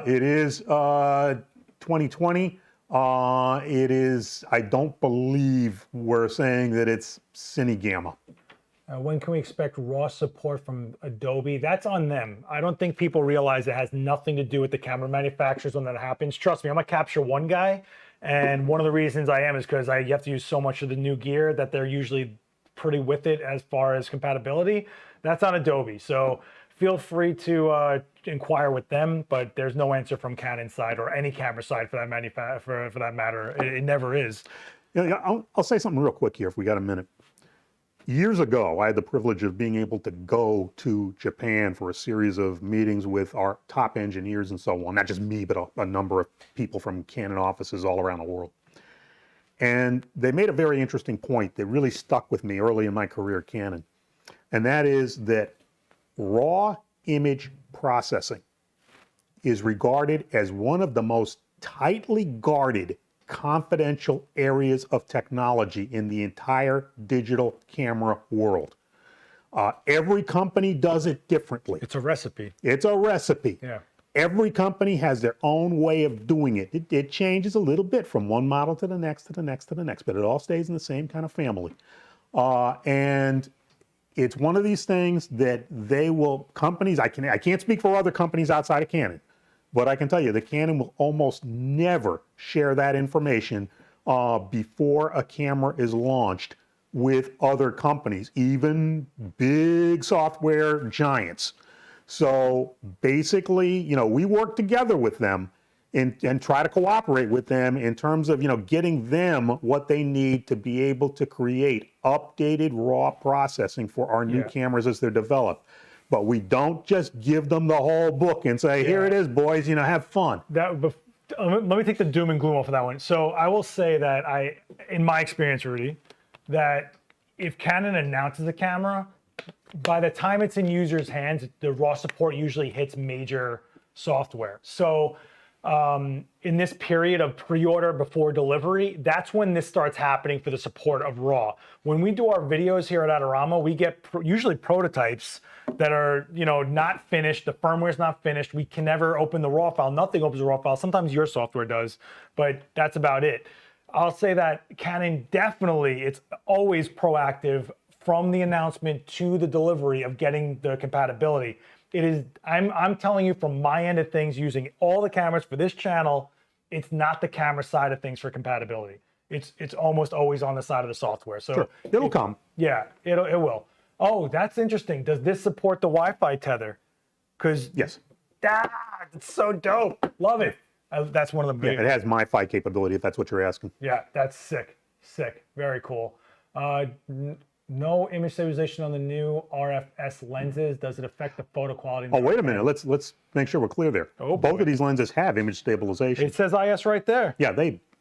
It is 2020. It is, I don't believe we're saying that it's Cinegamma. When can we expect raw support from Adobe? That's on them. I don't think people realize it has nothing to do with the camera manufacturers when that happens. Trust me, I'm a Capture One guy, and one of the reasons I am is because you have to use so much of the new gear that they're usually pretty with it as far as compatibility. That's on Adobe, so feel free to inquire with them, but there's no answer from Canon side or any camera side for that matter. It never is. Yeah, I'll say something real quick here if we got a minute. Years ago, I had the privilege of being able to go to Japan for a series of meetings with our top engineers and so on. Not just me, but a number of people from Canon offices all around the world. And they made a very interesting point that really stuck with me early in my career at Canon. And that is that raw image processing is regarded as one of the most tightly guarded confidential areas of technology in the entire digital camera world. Every company does it differently. It's a recipe. It's a recipe. Yeah. Every company has their own way of doing it. It changes a little bit from one model to the next, to the next, to the next, but it all stays in the same kind of family. And it's one of these things that companies, I can't speak for other companies outside of Canon, but I can tell you that Canon will almost never share that information before a camera is launched with other companies, even big software giants. So basically, you know, we work together with them and try to cooperate with them in terms of, you know, getting them what they need to be able to create updated raw processing for our new cameras as they're developed. But we don't just give them the whole book and say, here it is, boys, you know, have fun. Let me take the doom and gloom off of that one. So I will say that in my experience, Rudy, that if Canon announces a camera, by the time it's in users' hands, the raw support usually hits major software. So in this period of pre-order before delivery, that's when this starts happening for the support of RAW. When we do our videos here at Adorama, we get usually prototypes that are, you know, not finished. The firmware's not finished. We can never open the RAW file. Nothing opens the RAW file. Sometimes your software does, but that's about it. I'll say that Canon definitely, it's always proactive from the announcement to the delivery of getting the compatibility. It is, I'm telling you from my end of things, using all the cameras for this channel, it's not the camera side of things for compatibility. It's almost always on the side of the software. So sure. It'll come. Yeah, it will. Oh, that's interesting. Does this support the Wi-Fi tether? Because Yes. it's so dope. Love it. That's one of the Yeah, big. it has MiFi capability if that's what you're asking. Yeah, that's sick. Sick. Very cool. No image stabilization on the new RFS lenses. Does it affect the photo quality? Oh, wait a minute. Let's make sure we're clear there. Oh, both boy. of these lenses have image stabilization. It says IS right there. Yeah,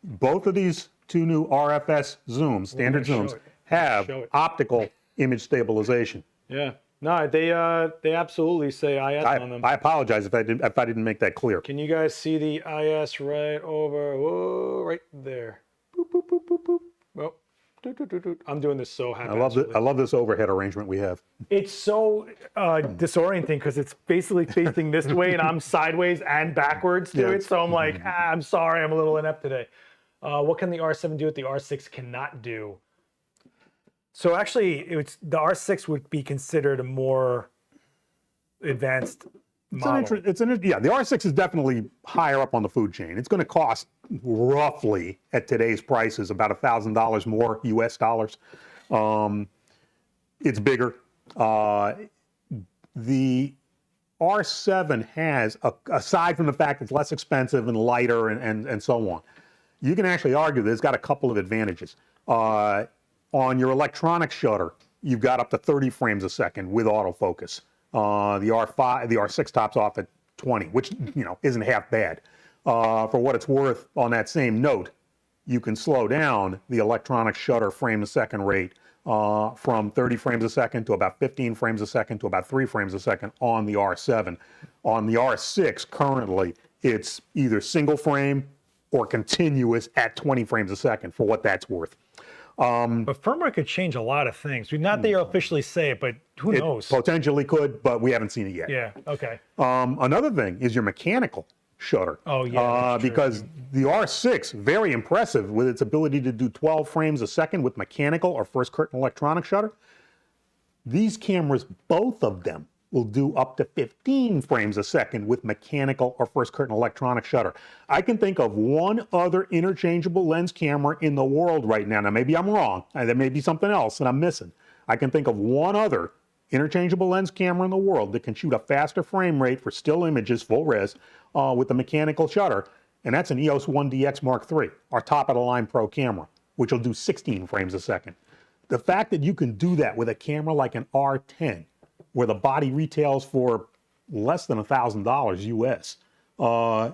both of these two new RFS zooms, standard show zooms, it. have Show it. optical image stabilization. Yeah. No, they absolutely say IS on them. I apologize if I didn't make that clear. Can you guys see the IS right over? Whoa, right there. Boop, boop, boop, boop, boop. Well, doot, doot, doot, doot. I'm doing this so haphazardly. I love this overhead arrangement we have. It's so disorienting because it's basically facing this way and I'm sideways and backwards to it. So I'm like, I'm sorry, I'm a little inept today. What can the R7 do that the R6 cannot do? So actually, the R6 would be considered a more advanced model. The R6 is definitely higher up on the food chain. It's going to cost roughly at today's prices about $1,000 more US dollars. It's bigger. The R7 has, aside from the fact it's less expensive and lighter and so on, you can actually argue that it's got a couple of advantages. On your electronic shutter, you've got up to 30 frames a second with autofocus. The R6 tops off at 20, which isn't half bad. For what it's worth, on that same note, you can slow down the electronic shutter frame a second rate from 30 frames a second to about 15 frames a second to about 3 frames a second on the R7. On the R6, currently, it's either single frame or continuous at 20 frames a second, for what that's worth. But firmware could change a lot of things. Not that you officially say it, but who knows? Potentially could, but we haven't seen it yet. Yeah, okay. Another thing is your mechanical shutter. Oh, yeah. Because the R6, very impressive with its ability to do 12 frames a second with mechanical or first curtain electronic shutter. These cameras, both of them, will do up to 15 frames a second with mechanical or first curtain electronic shutter. I can think of one other interchangeable lens camera in the world right now. Now, maybe I'm wrong. There may be something else that I'm missing. I can think of one other interchangeable lens camera in the world that can shoot a faster frame rate for still images, full res, with the mechanical shutter, and that's an EOS 1DX Mark III, our top-of-the-line pro camera, which will do 16 frames a second. The fact that you can do that with a camera like an R10, where the body retails for less than $1,000 US,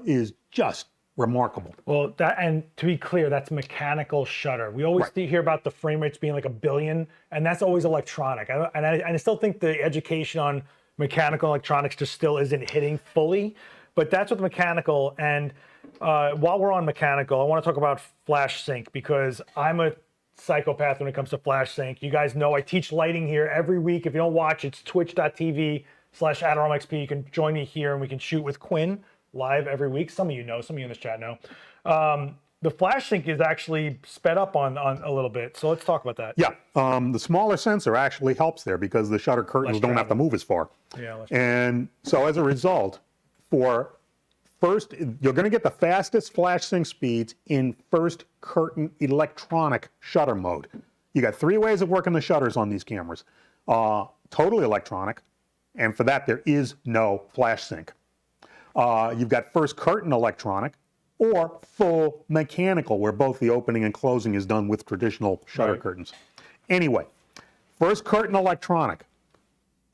is just remarkable. Well, and to be clear, that's mechanical shutter. We always hear about the frame rates being like 1 billion, and that's always electronic. I still think the education on mechanical electronics just still isn't hitting fully, but that's with mechanical. And while we're on mechanical, I want to talk about flash sync, because I'm a psychopath when it comes to flash sync. You guys know I teach lighting here every week. If you don't watch, it's twitch.tv/AdoramaXP. You can join me here and we can shoot with Quinn live every week. Some of you know, some of you in this chat know. The flash sync is actually sped up on a little bit. So let's talk about that. Yeah, the smaller sensor actually helps there because the shutter curtains don't have to move as far. Yeah. And so as a result, first, you're going to get the fastest flash sync speeds in first curtain electronic shutter mode. You got 3 ways of working the shutters on these cameras. Totally electronic, and for that there is no flash sync. You've got first curtain electronic or full mechanical, where both the opening and closing is done with traditional shutter curtains. Anyway, first curtain electronic,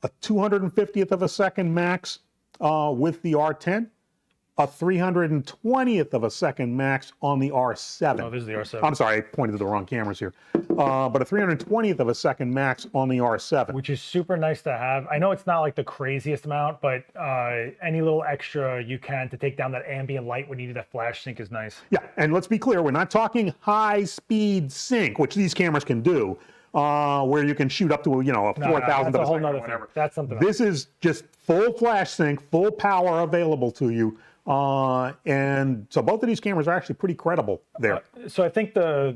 a 250th of a second max with the R10, a 320th of a second max on the R7. Oh, this is the R7. I'm sorry, I pointed to the wrong cameras here. But a 320th of a second max on the R7. Which is super nice to have. I know it's not like the craziest amount, but any little extra you can to take down that ambient light when you need that flash sync is nice. Yeah, and let's be clear, we're not talking high-speed sync, which these cameras can do, where you can shoot up to a 4,000th of a second or whatever. That's something else. This is just full flash sync, full power available to you. And so both of these cameras are actually pretty credible there. So I think the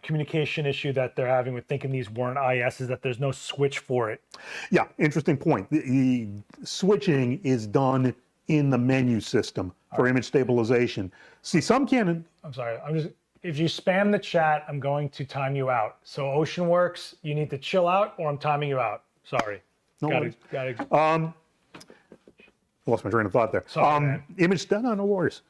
communication issue that they're having with thinking these weren't IS is that there's no switch for it. Yeah, interesting point. The switching is done in the menu system for image stabilization. See, some Canon... I'm sorry, if you spam the chat, I'm going to time you out. So Oceanworks, you need to chill out or I'm timing you out. Sorry. No Gotta, lost my train of thought there. Sorry, man. No worries.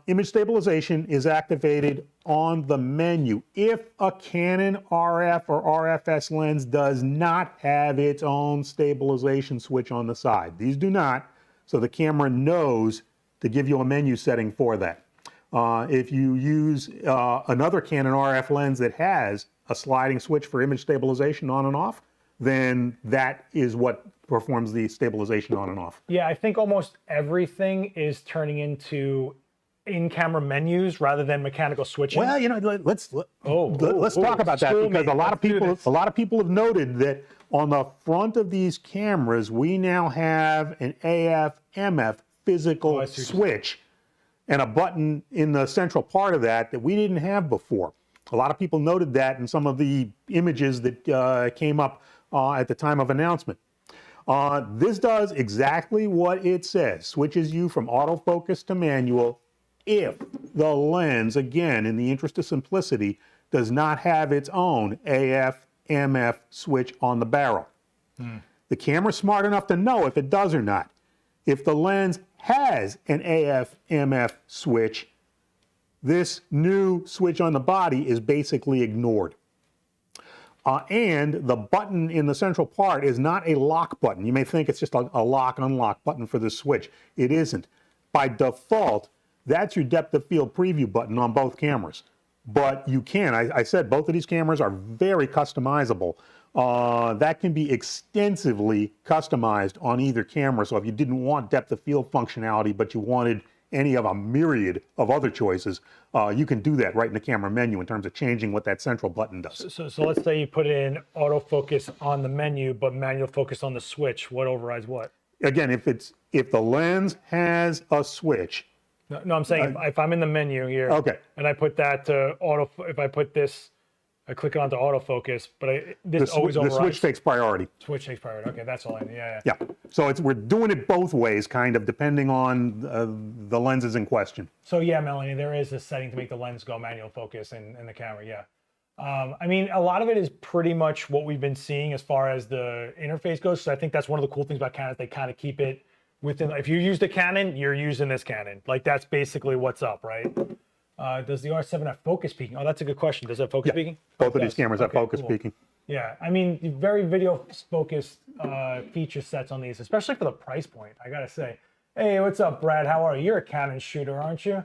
Image stabilization is activated on the menu if a Canon RF or RFS lens does not have its own stabilization switch on the side. These do not, so the camera knows to give you a menu setting for that. If you use another Canon RF lens that has a sliding switch for image stabilization on and off, then that is what performs the stabilization on and off. Yeah, I think almost everything is turning into in-camera menus rather than mechanical switching. Well, let's talk about that because a lot of people have noted that on the front of these cameras, we now have an AF/MF physical switch and a button in the central part of that we didn't have before. A lot of people noted that in some of the images that came up at the time of announcement. This does exactly what it says, switches you from autofocus to manual if the lens, again, in the interest of simplicity, does not have its own AF/MF switch on the barrel. The camera's smart enough to know if it does or not. If the lens has an AF/MF switch, this new switch on the body is basically ignored. And the button in the central part is not a lock button. You may think it's just a lock-unlock button for this switch. It isn't. By default, that's your depth of field preview button on both cameras. But you can, I said both of these cameras are very customizable. That can be extensively customized on either camera. So if you didn't want depth of field functionality, but you wanted any of a myriad of other choices, you can do that right in the camera menu in terms of changing what that central button does. So let's say you put in autofocus on the menu, but manual focus on the switch. What overrides what? Again, if the lens has a switch. No, I'm saying if I'm in the menu here, okay, and I put that to if I put this, I click it onto autofocus, but this always overrides. The switch takes priority. Switch takes priority. Okay, that's all I need. Yeah. So we're doing it both ways, kind of, depending on the lenses in question. So yeah, Melanie, there is a setting to make the lens go manual focus in the camera. Yeah. I mean, a lot of it is pretty much what we've been seeing as far as the interface goes. So I think that's one of the cool things about Canon. They kind of keep it within. If you use the Canon, you're using this Canon. Like that's basically what's up, right? Does the R7 have focus peaking? Oh, that's a good question. Does it have focus peaking? Both of these cameras have focus peaking. Yeah, I mean, very video focused feature sets on these, especially for the price point. I gotta say, hey, what's up, Brad? How are you? You're a Canon shooter, aren't you?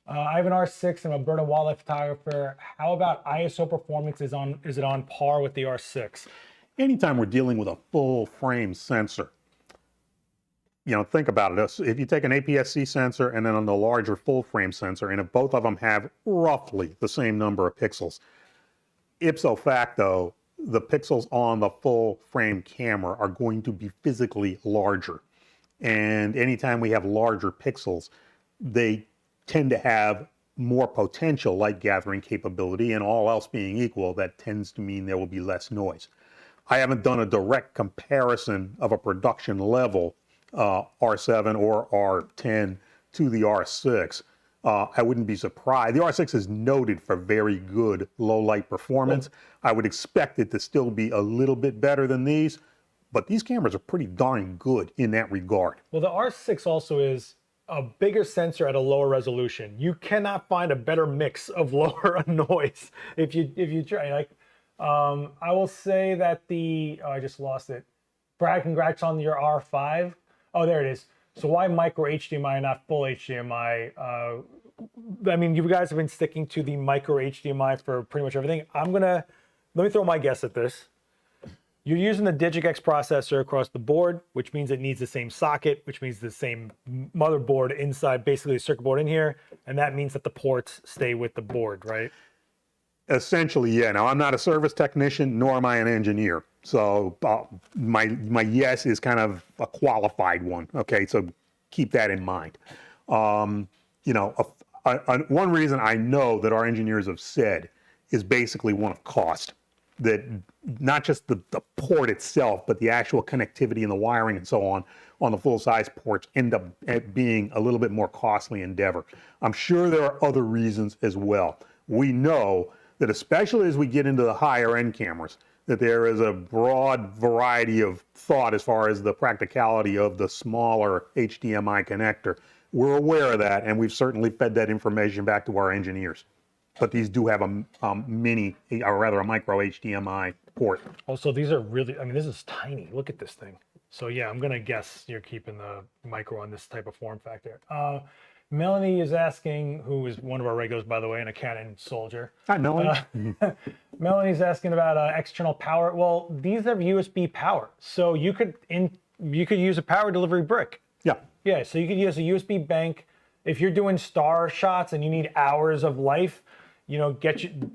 I have an R6 and I'm a bird and wildlife photographer. How about ISO performance? Is it on par with the R6? Anytime we're dealing with a full frame sensor, think about it. If you take an APS-C sensor and then on the larger full frame sensor, and if both of them have roughly the same number of pixels, ipso facto, the pixels on the full frame camera are going to be physically larger. And anytime we have larger pixels, they tend to have more potential light gathering capability, and all else being equal, that tends to mean there will be less noise. I haven't done a direct comparison of a production level R7 or R10 to the R6. I wouldn't be surprised. The R6 is noted for very good low light performance. I would expect it to still be a little bit better than these, but these cameras are pretty darn good in that regard. Well, the R6 also is a bigger sensor at a lower resolution. You cannot find a better mix of lower noise if you try. Like, I will say that I just lost it. Brad, congrats on your R5. Oh, there it is. So why micro HDMI, not full HDMI? I mean, you guys have been sticking to the micro HDMI for pretty much everything. Let me throw my guess at this. You're using the DigicX processor across the board, which means it needs the same socket, which means the same motherboard inside, basically a circuit board in here, and that means that the ports stay with the board, right? Essentially, yeah. Now, I'm not a service technician, nor am I an engineer. So my yes is kind of a qualified one. Okay, so keep that in mind. One reason I know that our engineers have said is basically one of cost. That not just the port itself, but the actual connectivity and the wiring and so on the full-size ports end up being a little bit more costly endeavor. I'm sure there are other reasons as well. we know that especially as we get into the higher end cameras, that there is a broad variety of thought as far as the practicality of the smaller HDMI connector. We're aware of that, and we've certainly fed that information back to our engineers. But these do have a mini, or rather a micro HDMI port. Also, these are really, I mean, this is tiny. Look at this thing. So yeah, I'm gonna guess you're keeping the micro on this type of form factor. Melanie is asking, who is one of our regulars, by the way, and a Canon soldier. Hi, Melanie. Melanie's asking about external power. Well, these have USB power, so you could use a power delivery brick. Yeah. Yeah, so you could use a USB bank if you're doing star shots and you need hours of life. You know,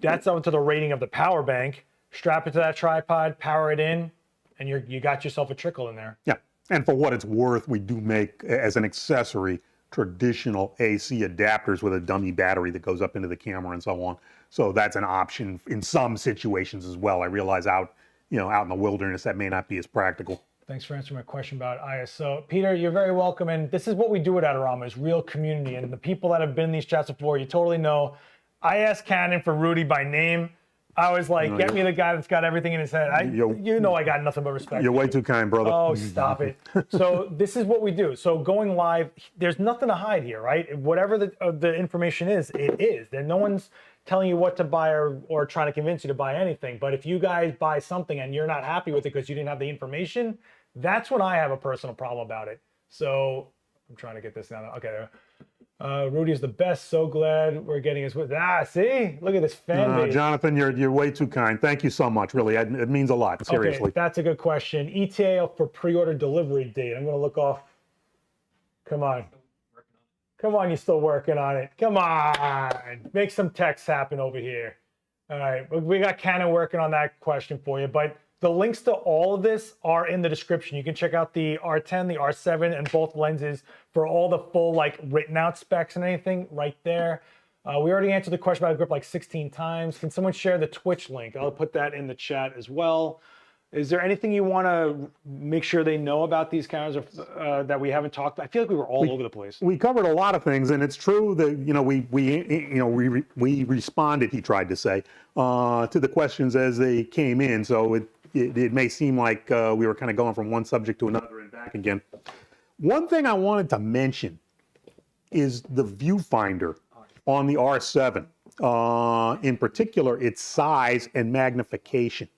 that's up to the rating of the power bank. Strap it to that tripod, power it in, and you got yourself a trickle in there. Yeah, and for what it's worth, we do make as an accessory traditional AC adapters with a dummy battery that goes up into the camera and so on. So that's an option in some situations as well. I realize out in the wilderness that may not be as practical. Thanks for answering my question about ISO. Peter, you're very welcome. And this is what we do at Adorama, is real community. And the people that have been in these chats before, you totally know. I asked Canon for Rudy by name. I was like, get me the guy that's got everything in his head. I got nothing but respect. You're way too kind, brother. Oh, stop it. So this is what we do. So going live, there's nothing to hide here, right? Whatever the information is, it is. There, no one's telling you what to buy or trying to convince you to buy anything. But if you guys buy something and you're not happy with it because you didn't have the information, that's when I have a personal problem about it. So I'm trying to get this down. Okay. Rudy is the best. So glad we're getting his. See, look at this fan base. Jonathan, you're way too kind. Thank you so much. Really, it means a lot. Seriously. Okay, that's a good question. ETA for pre-order delivery date. I'm gonna look off. Come on. Come on, you're still working on it. Come on, make some text happen over here. All right, we got Canon working on that question for you, but the links to all of this are in the description. You can check out the R10, the R7, and both lenses for all the full written out specs and anything right there. We already answered the question about the grip like 16 times. Can someone share the Twitch link? I'll put that in the chat as well. Is there anything you want to make sure they know about these cameras that we haven't talked about? I feel like we were all over the place. We covered a lot of things, and it's true that we responded. He tried to say to the questions as they came in. So it may seem like we were kind of going from one subject to another and back again. One thing I wanted to mention is the viewfinder on the R7. In particular, its size and magnification.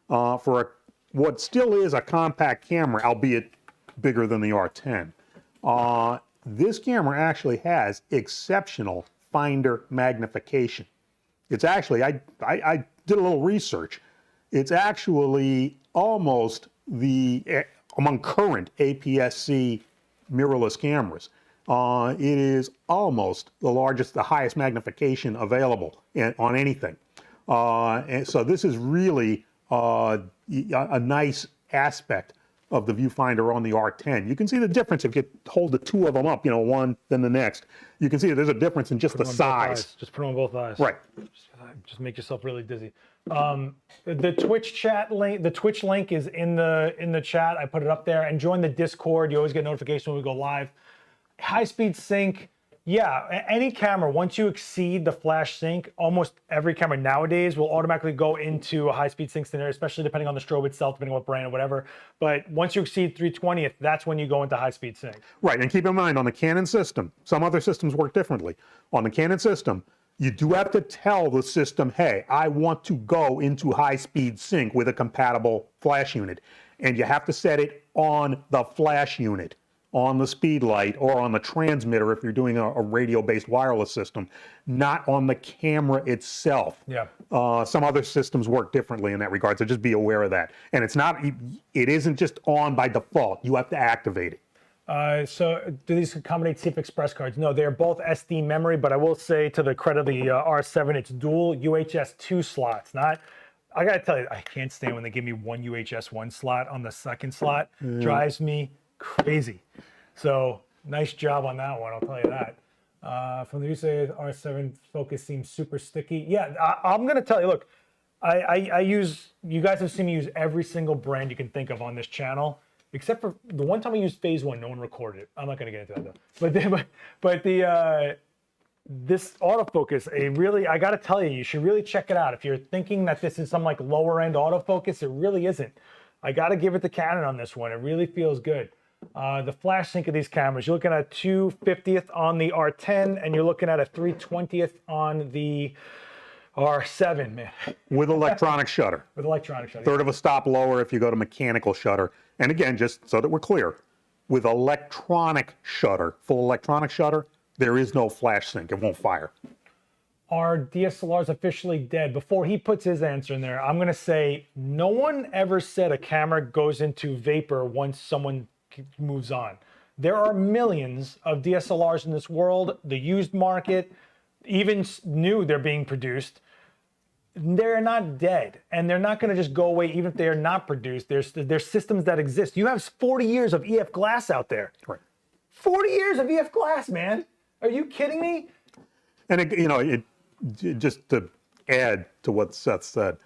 For what still is a compact camera, albeit bigger than the R10, this camera actually has exceptional finder magnification. It's actually, I did a little research. It's actually almost among current APS-C mirrorless cameras, it is almost the highest magnification available on anything. And so this is really a nice aspect of the viewfinder on the R10. You can see the difference if you hold the two of them up, one then the next. You can see that there's a difference in just the size. Just put them on both eyes. Right. Just make yourself really dizzy. The Twitch chat link, the Twitch link is in the chat. I put it up there, and join the Discord. You always get notification when we go live. High-speed sync. Yeah, any camera, once you exceed the flash sync, almost every camera nowadays will automatically go into a high-speed sync scenario, especially depending on the strobe itself, depending on what brand or whatever. But once you exceed 320th, that's when you go into high-speed sync. Right, and keep in mind, on the Canon system, some other systems work differently. On the Canon system, you do have to tell the system, hey, I want to go into high-speed sync with a compatible flash unit. And you have to set it on the flash unit, on the speed light, or on the transmitter if you're doing a radio-based wireless system, not on the camera itself. Yeah. Some other systems work differently in that regard, so just be aware of that. And it isn't just on by default. You have to activate it. So do these accommodate CF Express cards? No, they're both SD memory, but I will say to the credit of the R7, it's dual UHS 2 slots. I gotta tell you, I can't stand when they give me one UHS 1 slot on the second slot. Drives me crazy. So nice job on that one, I'll tell you that. From the USA R7 focus seems super sticky. Yeah, I'm gonna tell you, look, you guys have seen me use every single brand you can think of on this channel, except for the one time I used Phase 1, no one recorded it. I'm not gonna get into that though. this autofocus, I got to tell you, you should really check it out. If you're thinking that this is some like lower end autofocus, it really isn't. I got to give it to Canon on this one. It really feels good. The flash sync of these cameras, you're looking at 2/50th on the R10 and you're looking at a 3/20th on the R7, man. With electronic shutter. With electronic shutter. Third of a stop lower if you go to mechanical shutter. And again, just so that we're clear, with electronic shutter, full electronic shutter, there is no flash sync. It won't fire. Are DSLRs officially dead? Before he puts his answer in there, I'm going to say no one ever said a camera goes into vapor once someone moves on. There are millions of DSLRs in this world. The used market, even new, they're being produced. They're not dead, and they're not going to just go away even if they are not produced. There's systems that exist. You have 40 years of EF glass out there. Right. 40 years of EF glass, man. Are you kidding me? And just to add to what Seth said,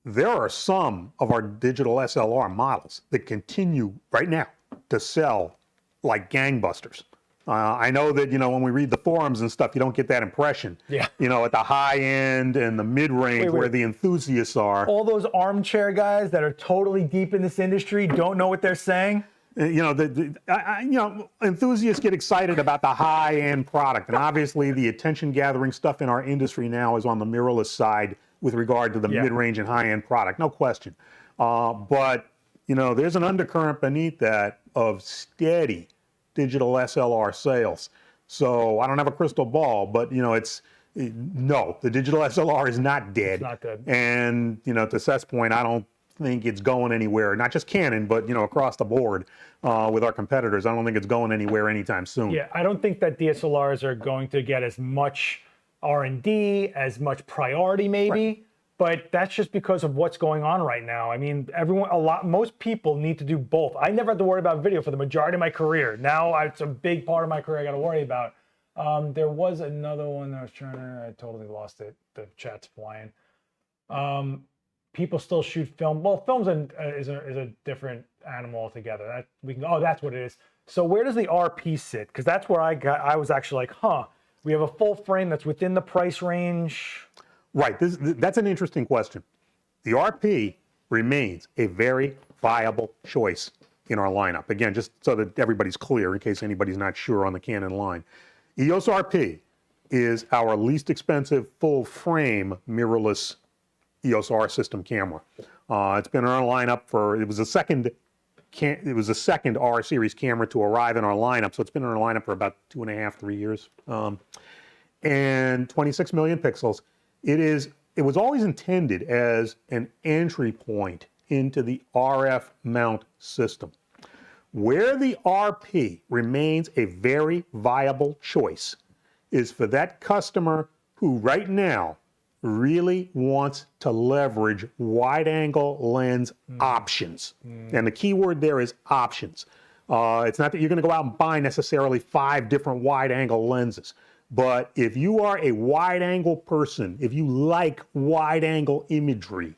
there are some of our digital SLR models that continue right now to sell like gangbusters. I know that, when we read the forums and stuff, you don't get that impression. Yeah. At the high end and the mid-range where the enthusiasts are. All those armchair guys that are totally deep in this industry don't know what they're saying. Enthusiasts get excited about the high-end product. And obviously the attention-gathering stuff in our industry now is on the mirrorless side with regard to the mid-range and high-end product, no question. But there's an undercurrent beneath that of steady digital SLR sales. So I don't have a crystal ball, but no, the digital SLR is not dead. It's not dead. And to Seth's point, I don't think it's going anywhere. Not just Canon, but across the board with our competitors. I don't think it's going anywhere anytime soon. Yeah, I don't think that DSLRs are going to get as much R&D, as much priority maybe. Right. But that's just because of what's going on right now. I mean, most people need to do both. I never had to worry about video for the majority of my career. Now it's a big part of my career I got to worry about. There was another one I was trying to, I totally lost it. The chat's flying. People still shoot film. Well, films is a different animal altogether. That's what it is. So where does the RP sit? Because that's where I was actually like, we have a full frame that's within the price range. Right, that's an interesting question. The RP remains a very viable choice in our lineup. Again, just so that everybody's clear in case anybody's not sure on the Canon line. EOS RP is our least expensive full frame mirrorless EOS R system camera. It's been in our lineup it was the second R series camera to arrive in our lineup, so it's been in our lineup for about 2.5, 3 years. And 26 million pixels. It was always intended as an entry point into the RF mount system. Where the RP remains a very viable choice is for that customer who right now really wants to leverage wide-angle lens options. And the key word there is options. It's not that you're going to go out and buy necessarily 5 different wide-angle lenses. But if you are a wide-angle person, if you like wide-angle imagery,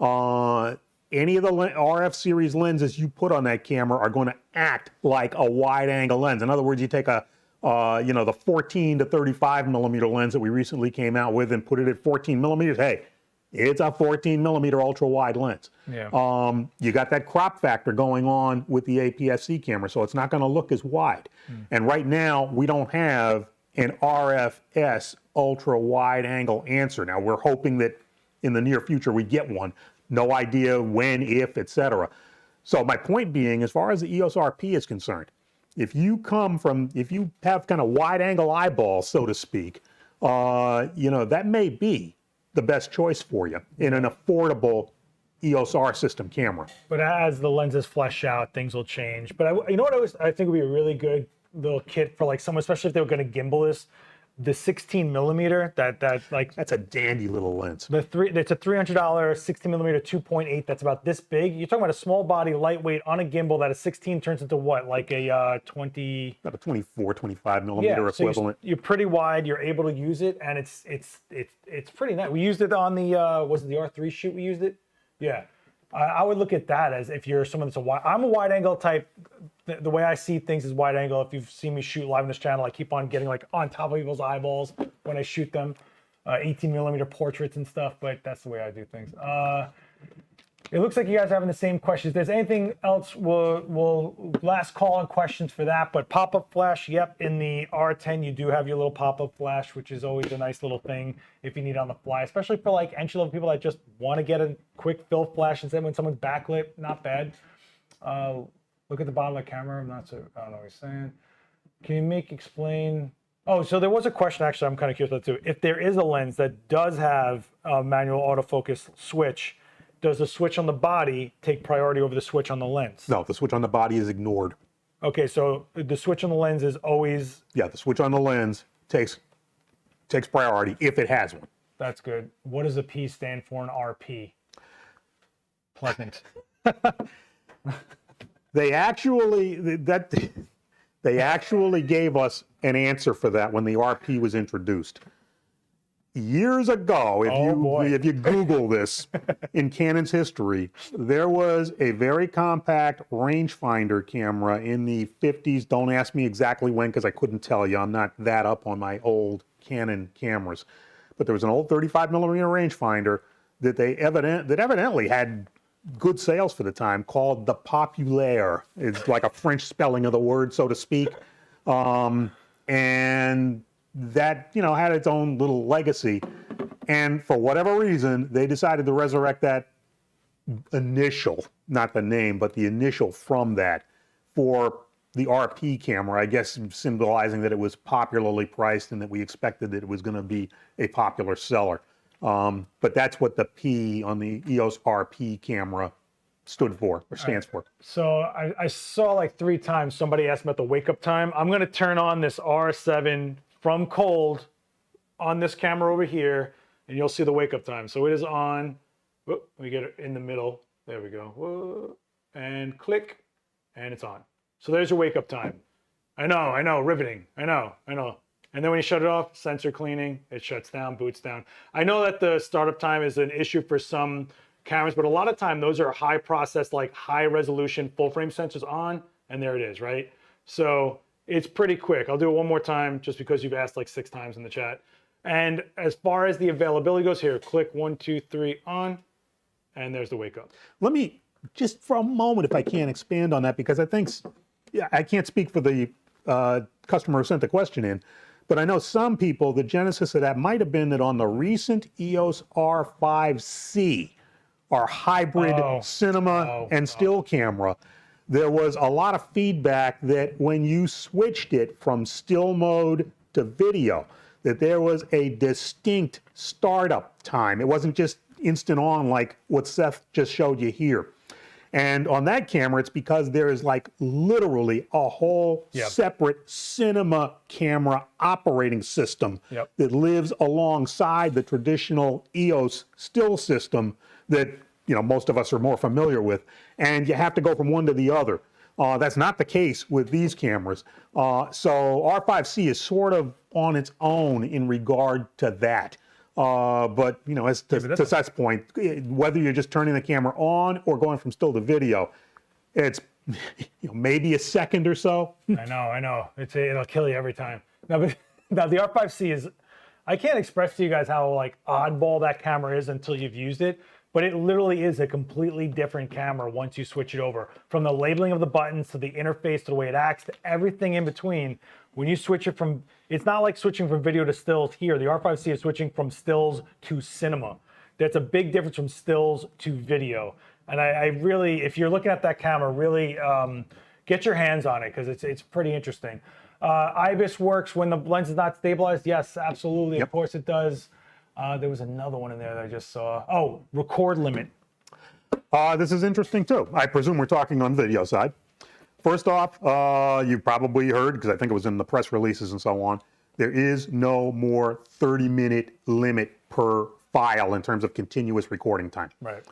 any of the RF series lenses you put on that camera are going to act like a wide-angle lens. In other words, you take the 14 to 35 millimeter lens that we recently came out with and put it at 14 millimeters. Hey, it's a 14 millimeter ultra-wide lens. Yeah. You got that crop factor going on with the APS-C camera, so it's not going to look as wide. And right now, we don't have an RFS ultra wide angle answer. Now we're hoping that in the near future we get one. No idea when, if, etc. So my point being, as far as the EOS RP is concerned, if you have kind of wide angle eyeballs, so to speak, that may be the best choice for you in an affordable EOS R system camera. But as the lenses flesh out, things will change. But you know what I think would be a really good little kit for like someone, especially if they were going to gimbal this, the 16 millimeter. That's a dandy little lens. It's a $300 16 millimeter 2.8. That's about this big. You're talking about a small body, lightweight on a gimbal that a 16 turns into what, like a 20? About a 24, 25 millimeter equivalent. So you're pretty wide. You're able to use it, and it's pretty nice. We used it on the was it the R3 shoot? We used it. Yeah. I would look at that as if you're someone that's I'm a wide angle type the way I see things is wide angle. If you've seen me shoot live on this channel, I keep on getting like on top of people's eyeballs when I shoot them, 18mm portraits and stuff, but that's the way I do things. It looks like you guys are having the same questions. If there's anything else, we'll last call on questions for that. But pop-up flash, yep, in the R10 you do have your little pop-up flash, which is always a nice little thing if you need on the fly, especially for like entry-level people that just want to get a quick fill flash instead when someone's backlit. Not bad. Look at the bottom of the camera. I don't know what he's saying. Can you explain? Oh, so there was a question actually. I'm kind of curious about too. If there is a lens that does have a manual autofocus switch, does the switch on the body take priority over the switch on the lens? No, the switch on the body is ignored. Okay, so the switch on the lens is always... Yeah, the switch on the lens takes priority if it has one. That's good. What does a P stand for in RP? Pleasant. They actually gave us an answer for that when the RP was introduced. Years ago, if you Google this in Canon's history, there was a very compact rangefinder camera in the 50s. Don't ask me exactly when because I couldn't tell you. I'm not that up on my old Canon cameras. But there was an old 35mm rangefinder that evidently had good sales for the time, called the Populaire. It's like a French spelling of the word, so to speak. And that, had its own little legacy. And for whatever reason, they decided to resurrect that initial, not the name, but the initial from that for the RP camera, I guess symbolizing that it was popularly priced and that we expected that it was going to be a popular seller. But that's what the P on the EOS RP camera stood for, or stands for. So I saw like 3 times somebody asked about the wake up time. I'm going to turn on this R7 from cold on this camera over here, and you'll see the wake up time. So it is on. Whoop, we get it in the middle. There we go. Whoa, and click, and it's on. So there's your wake up time. I know, riveting. I know. And then when you shut it off, sensor cleaning, it shuts down, boots down. I know that the startup time is an issue for some cameras, but a lot of time those are high process, like high resolution full frame sensors on, and there it is, right? So it's pretty quick. I'll do it one more time just because you've asked like 6 times in the chat. And as far as the availability goes, here, click 1, 2, 3 on, and there's the wake up. Let me just for a moment, if I can, expand on that, because I think, I can't speak for the customer who sent the question in, but I know some people, the genesis of that might have been that on the recent EOS R5C, our hybrid cinema and still camera, there was a lot of feedback that when you switched it from still mode to video, that there was a distinct startup time. It wasn't just instant on like what Seth just showed you here. And on that camera, it's because there is like literally a whole separate cinema camera operating system that lives alongside the traditional EOS still system that most of us are more familiar with. And you have to go from one to the other. That's not the case with these cameras. So R5C is sort of on its own in regard to that. But as to Seth's point, whether you're just turning the camera on or going from still to video, it's maybe a second or so. I know. It'll kill you every time. Now the R5C is, I can't express to you guys how like oddball that camera is until you've used it. But it literally is a completely different camera once you switch it over. From the labeling of the buttons to the interface to the way it acts to everything in between. When you switch it from, it's not like switching from video to stills here. The R5C is switching from stills to cinema. That's a big difference from stills to video. And I really, if you're looking at that camera, really get your hands on it because it's pretty interesting. Ibis works when the lens is not stabilized. Yes, absolutely. Of course it does. There was another one in there that I just saw. Oh, record limit. This is interesting too. I presume we're talking on the video side. First off, you probably heard, because I think it was in the press releases and so on, there is no more 30-minute limit per file in terms of continuous recording time. Right.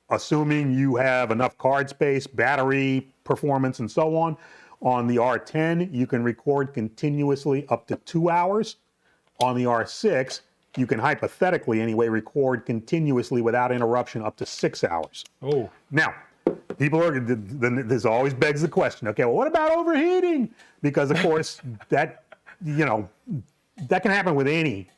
Assuming you have enough card space, battery performance, and so on the R10, you can record continuously up to 2 hours. On the R6, you can hypothetically anyway record continuously without interruption up to 6 hours. Oh. Now, people are, then this always begs the question, okay, well, what about overheating? Because of course that, you know, that can happen with any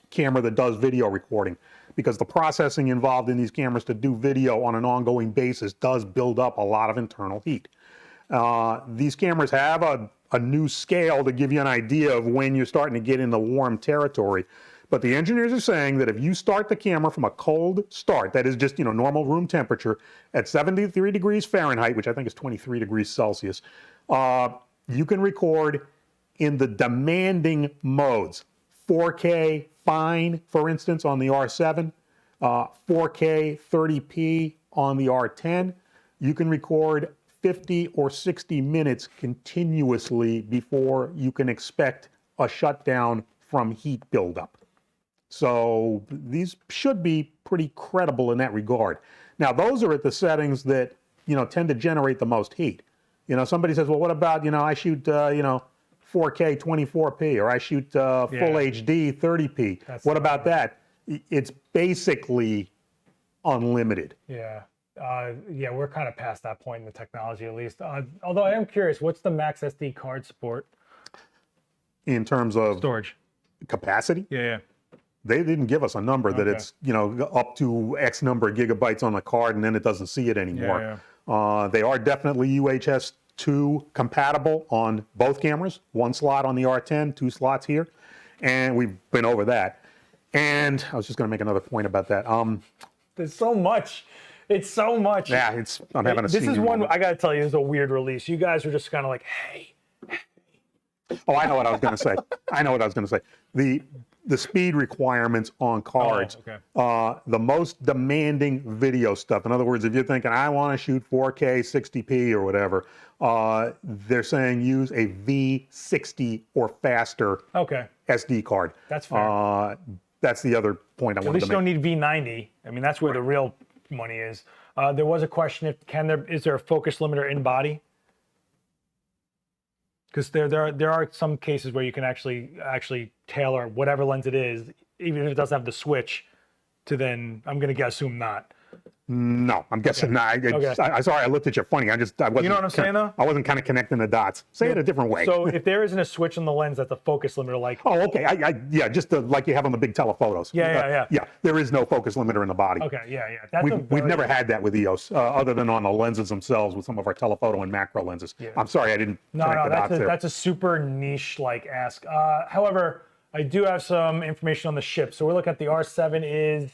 camera that does video recording, because the processing involved in these cameras to do video on an ongoing basis does build up a lot of internal heat. These cameras have a new scale to give you an idea of when you're starting to get in the warm territory. But the engineers are saying that if you start the camera from a cold start, that is just, you know, normal room temperature at 73 degrees Fahrenheit, which I think is 23 degrees Celsius, you can record in the demanding modes. 4K fine, for instance, on the R7, 4K 30p on the R10. You can record 50 or 60 minutes continuously before you can expect a shutdown from heat buildup. So these should be pretty credible in that regard. Now, those are at the settings that, you know, tend to generate the most heat. You know, somebody says, well, what about, you know, I shoot, you know, 4K 24p, or I shoot full HD 30p. What about that? It's basically unlimited. Yeah. Yeah, we're kind of past that point in the technology, at least. Although I am curious, what's the max SD card support? In terms of storage capacity? Yeah. They didn't give us a number that it's, you know, up to X number of gigabytes on the card and then it doesn't see it anymore. They are definitely UHS 2 compatible on both cameras. 1 slot on the R10, 2 slots here. And we've been over that. And I was just going to make another point about that. There's so much. It's so much. Yeah, I'm having a This is one, moment. I got to tell you, this is a weird release. You guys were just kind of like, hey. Oh, I know what I was going to say. I know what I was going to say. The speed requirements on cards, the most demanding video stuff. In other words, if you're thinking, I want to shoot 4K 60p or whatever, they're saying use a V60 or faster SD card. That's fair. That's the other point I wanted to make. At least you don't need V90. I mean, that's where the real money is. There was a question, is there a focus limiter in body? Because there are some cases where you can actually tailor whatever lens it is, even if it doesn't have the switch, to then, I'm going to assume not. No, I'm guessing not. I'm sorry, I looked at you funny. I wasn't. You know what I'm saying, though? I wasn't kind of connecting the dots. Say it a different way. So if there isn't a switch on the lens that's a focus limiter, like... Oh, okay. Yeah, just like you have on the big telephotos. Yeah. Yeah, there is no focus limiter in the body. Okay, yeah. We've never had that with EOS, other than on the lenses themselves with some of our telephoto and macro lenses. Yeah. I'm sorry, I didn't connect the dots there. That's a super niche like ask. However, I do have some information on the ship. So we're looking at the R7 is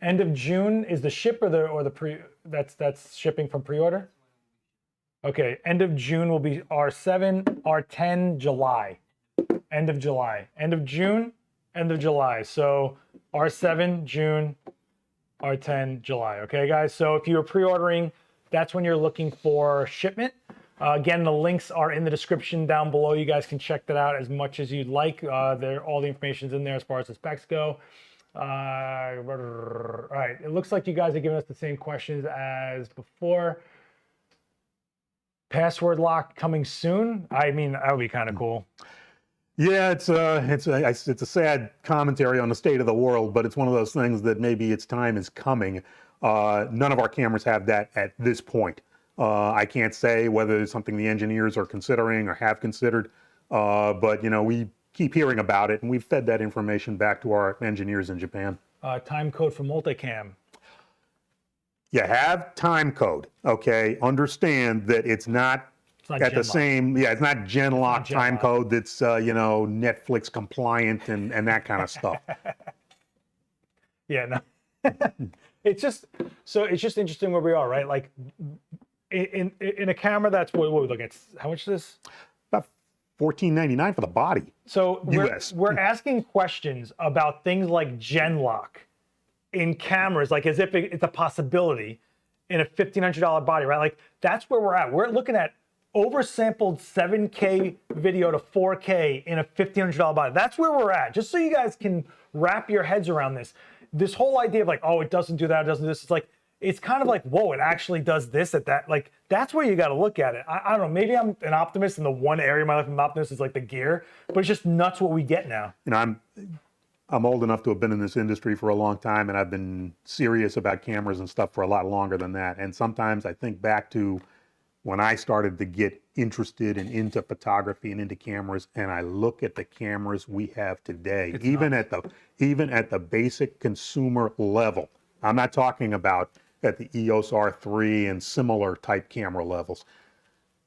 end of June. Is the ship or the pre? That's shipping from pre-order. Okay, end of June will be R7, R10 July, end of July, end of June, end of July. So R7 June, R10 July. Okay, guys. So if you're pre-ordering, that's when you're looking for shipment. Again, the links are in the description down below. You guys can check that out as much as you'd like. All the information's in there as far as the specs go. All right, it looks like you guys are giving us the same questions as before. Password lock coming soon. I mean, that would be kind of cool. Yeah, it's a sad commentary on the state of the world, but it's one of those things that maybe its time is coming. None of our cameras have that at this point. I can't say whether it's something the engineers are considering or have considered, but you know, we keep hearing about it, and we've fed that information back to our engineers in Japan. Time code for multicam. You have time code, okay? Understand that it's not at the same, it's not Genlock time code that's, you know, Netflix compliant and that kind of stuff. Yeah, no. It's just interesting where we are, right? Like in a camera, that's what we look at. How much is this? About $14.99 for the body. So US. We're asking questions about things like Genlock in cameras, like as if it's a possibility in a $1,500 body, right? Like that's where we're at. We're looking at oversampled 7K video to 4K in a $1,500 body. That's where we're at. Just so you guys can wrap your heads around this. This whole idea of like, oh, it doesn't do that, it doesn't do this. It's like, it's kind of like, whoa, it actually does this at that. Like, that's where you got to look at it. I don't know, maybe I'm an optimist, and the one area of my life I'm an optimist is like the gear, but it's just nuts what we get now. You know, I'm old enough to have been in this industry for a long time, and I've been serious about cameras and stuff for a lot longer than that. And sometimes I think back to when I started to get interested and into photography and into cameras, and I look at the cameras we have today, even at the basic consumer level. I'm not talking about at the EOS R3 and similar type camera levels.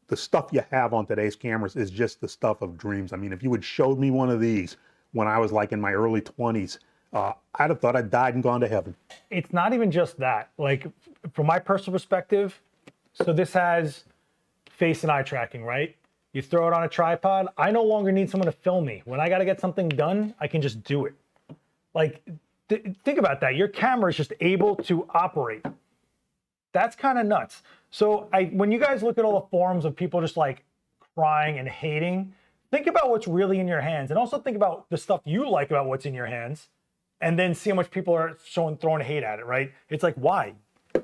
The stuff you have on today's cameras is just the stuff of dreams. I mean, if you had showed me one of these when I was like in my early 20s, I'd have thought I'd died and gone to heaven. It's not even just that. Like, from my personal perspective, so this has face and eye tracking, right? You throw it on a tripod. I no longer need someone to film me. When I got to get something done, I can just do it. Like, think about that. Your camera is just able to operate. That's kind of nuts. So when you guys look at all the forums of people just like crying and hating, think about what's really in your hands, and also think about the stuff you like about what's in your hands, and then see how much people are throwing hate at it, right? It's like, why?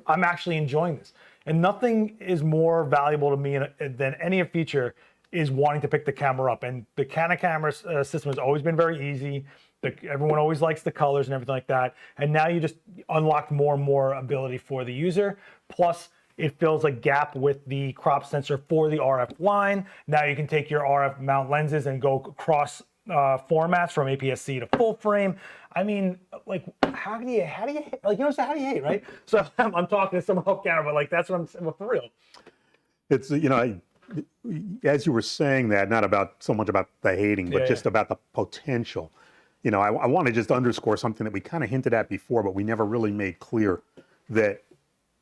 I'm actually enjoying this. And nothing is more valuable to me than any feature is wanting to pick the camera up. And the Canon camera system has always been very easy. Everyone always likes the colors and everything like that. And now you just unlocked more and more ability for the user. Plus, it fills a gap with the crop sensor for the RF line. Now you can take your RF mount lenses and go across formats from APS-C to full frame. I mean, like, how do you like, you know, so how do you hate, right? So I'm talking to someone off camera, but like, that's what I'm saying, for real. It's, you know, as you were saying that, not about so much about the hating, but just about the potential. You know, I want to just underscore something that we kind of hinted at before, but we never really made clear, that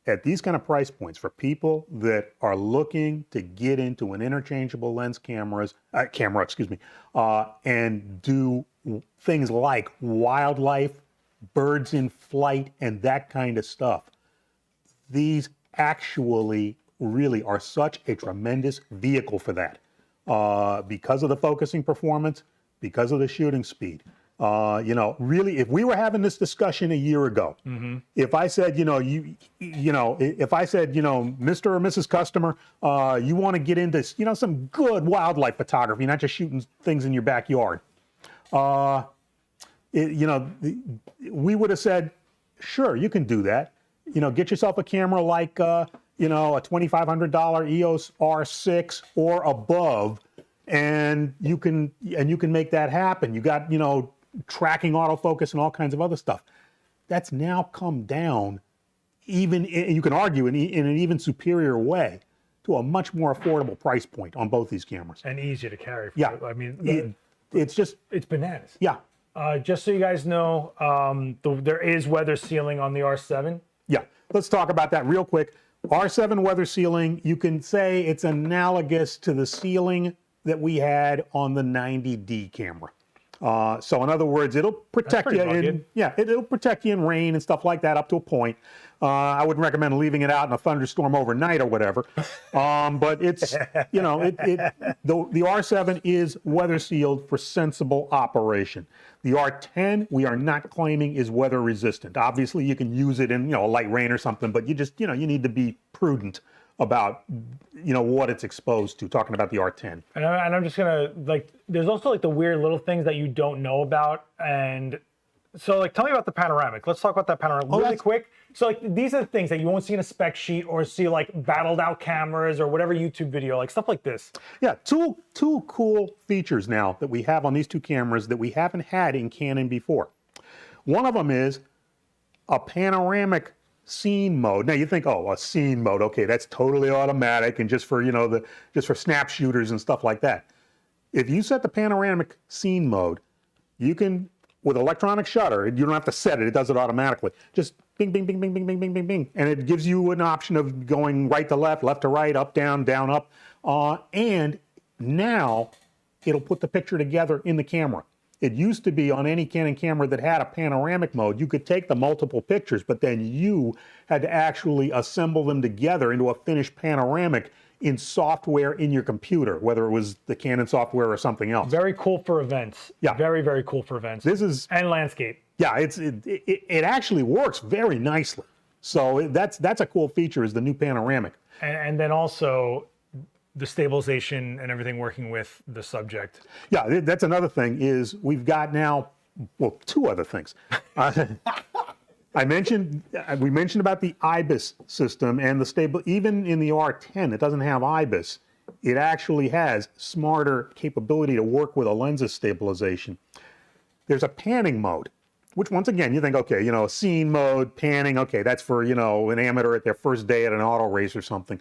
at these kind of price points, for people that are looking to get into an interchangeable lens camera, and do things like wildlife, birds in flight, and that kind of stuff, these actually really are such a tremendous vehicle for that, because of the focusing performance, because of the shooting speed. You know, really, if we were having this discussion a year ago, if I said, if I said, Mr. or Mrs. Customer, you want to get into, some good wildlife photography, not just shooting things in your backyard, we would have said, sure, you can do that. Get yourself a camera like, a $2,500 EOS R6 or above, and you can make that happen. You got, tracking autofocus and all kinds of other stuff. That's now come down, even, you can argue, in an even superior way, to a much more affordable price point on both these cameras. And easier to carry. Yeah. I mean, it's bananas. Yeah. Just so you guys know, there is weather sealing on the R7. Yeah. Let's talk about that real quick. R7 weather sealing, you can say it's analogous to the sealing that we had on the 90D camera. So in other words, it'll protect you it'll protect you in rain and stuff like that up to a point. I wouldn't recommend leaving it out in a thunderstorm overnight or whatever. But it's, the R7 is weather sealed for sensible operation. The R10, we are not claiming is weather resistant. Obviously, you can use it in, light rain or something, but you just, you need to be prudent about, what it's exposed to, talking about the R10. And I'm just gonna, there's also the weird little things that you don't know about. And so tell me about the panoramic. Let's talk about that panoramic really quick. So these are the things that you won't see in a spec sheet or see battled out cameras or whatever YouTube video, stuff like this. Yeah, two cool features now that we have on these two cameras that we haven't had in Canon before. One of them is a panoramic scene mode. Now you think, oh, a scene mode, okay, that's totally automatic and just for, just for snap shooters and stuff like that. If you set the panoramic scene mode, you can, with electronic shutter, you don't have to set it, it does it automatically. Just bing, bing, bing, bing, bing, bing, bing, bing, bing. And it gives you an option of going right to left, left to right, up, down, up. And now it'll put the picture together in the camera. It used to be on any Canon camera that had a panoramic mode, you could take the multiple pictures, but then you had to actually assemble them together into a finished panoramic in software in your computer, whether it was the Canon software or something else. Very cool for events. Yeah. Very, very cool for events. And landscape. Yeah, it actually works very nicely. So that's a cool feature, is the new panoramic. And then also the stabilization and everything working with the subject. Yeah, that's another thing, is we've got now well, two other things. We mentioned about the Ibis system and the stable. Even in the R10, it doesn't have Ibis. It actually has smarter capability to work with a lens's stabilization. There's a panning mode, which once again, you think, okay, you know, scene mode, panning, okay, that's for, you know, an amateur at their first day at an auto race or something.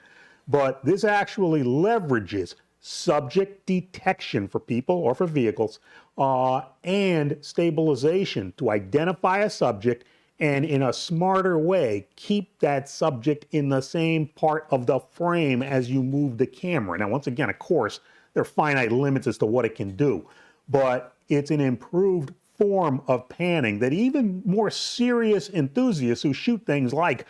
But this actually leverages subject detection for people or for vehicles and stabilization to identify a subject and in a smarter way, keep that subject in the same part of the frame as you move the camera. Now, once again, of course, there are finite limits as to what it can do, but it's an improved form of panning that even more serious enthusiasts who shoot things like,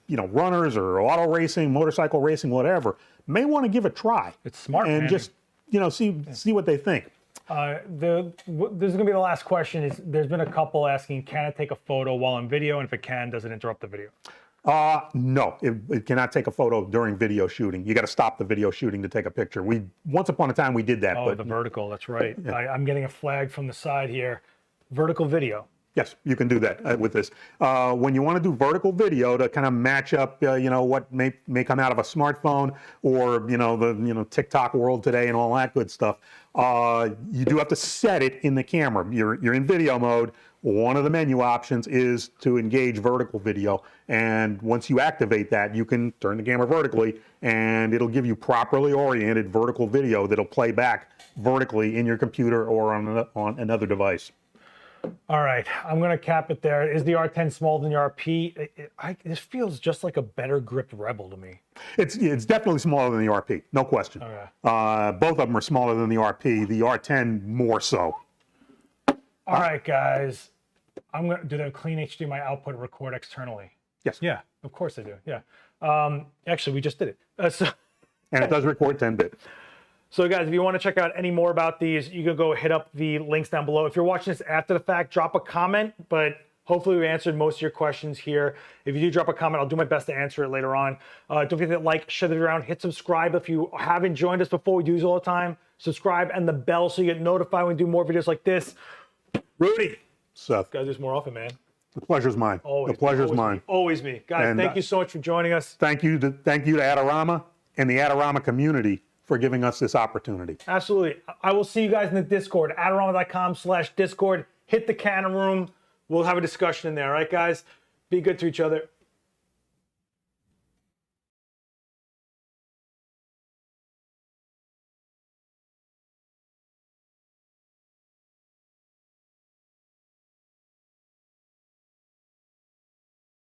you know, runners or auto racing, motorcycle racing, whatever, may want to give a try. It's smart and panning. just, you know, see what they think. This is going to be the last question. Is there's been a couple asking, can it take a photo while in video? And if it can, does it interrupt the video? No, it cannot take a photo during video shooting. You got to stop the video shooting to take a picture. Once upon a time we did that. Oh, but the vertical, that's right. Yeah. I'm getting a flag from the side here. Vertical video. Yes, you can do that with this. When you want to do vertical video to kind of match up, you know, what may come out of a smartphone or, you know, the TikTok world today and all that good stuff, you do have to set it in the camera. You're in video mode. One of the menu options is to engage vertical video, and once you activate that, you can turn the camera vertically, and it'll give you properly oriented vertical video that'll play back vertically in your computer or on another device. All right, I'm going to cap it there. Is the R10 smaller than the RP? This feels just like a better gripped Rebel to me. It's definitely smaller than the RP, no question. Okay. Both of them are smaller than the RP. The R10 more so. All right, guys. I'm going to do the clean HDMI output record externally. Yes. Yeah, of course I do. Yeah. Actually, we just did it. And it does record 10-bit. So guys, if you want to check out any more about these, you can go hit up the links down below. If you're watching this after the fact, drop a comment, but hopefully we answered most of your questions here. If you do drop a comment, I'll do my best to answer it later on. Don't forget to like, share it around, hit subscribe if you haven't joined us before. We do this all the time. Subscribe and the bell so you get notified when we do more videos like this. Rudy. Seth. Gotta do this more often, man. The pleasure's mine. Always, the pleasure's always mine. Me, always me. Guys, And, thank you so much for joining us. Thank you to Adorama and the Adorama community for giving us this opportunity. Absolutely. I will see you guys in the Discord, adorama.com/Discord. Hit the Canon room. We'll have a discussion in there. All right, guys? Be good to each other.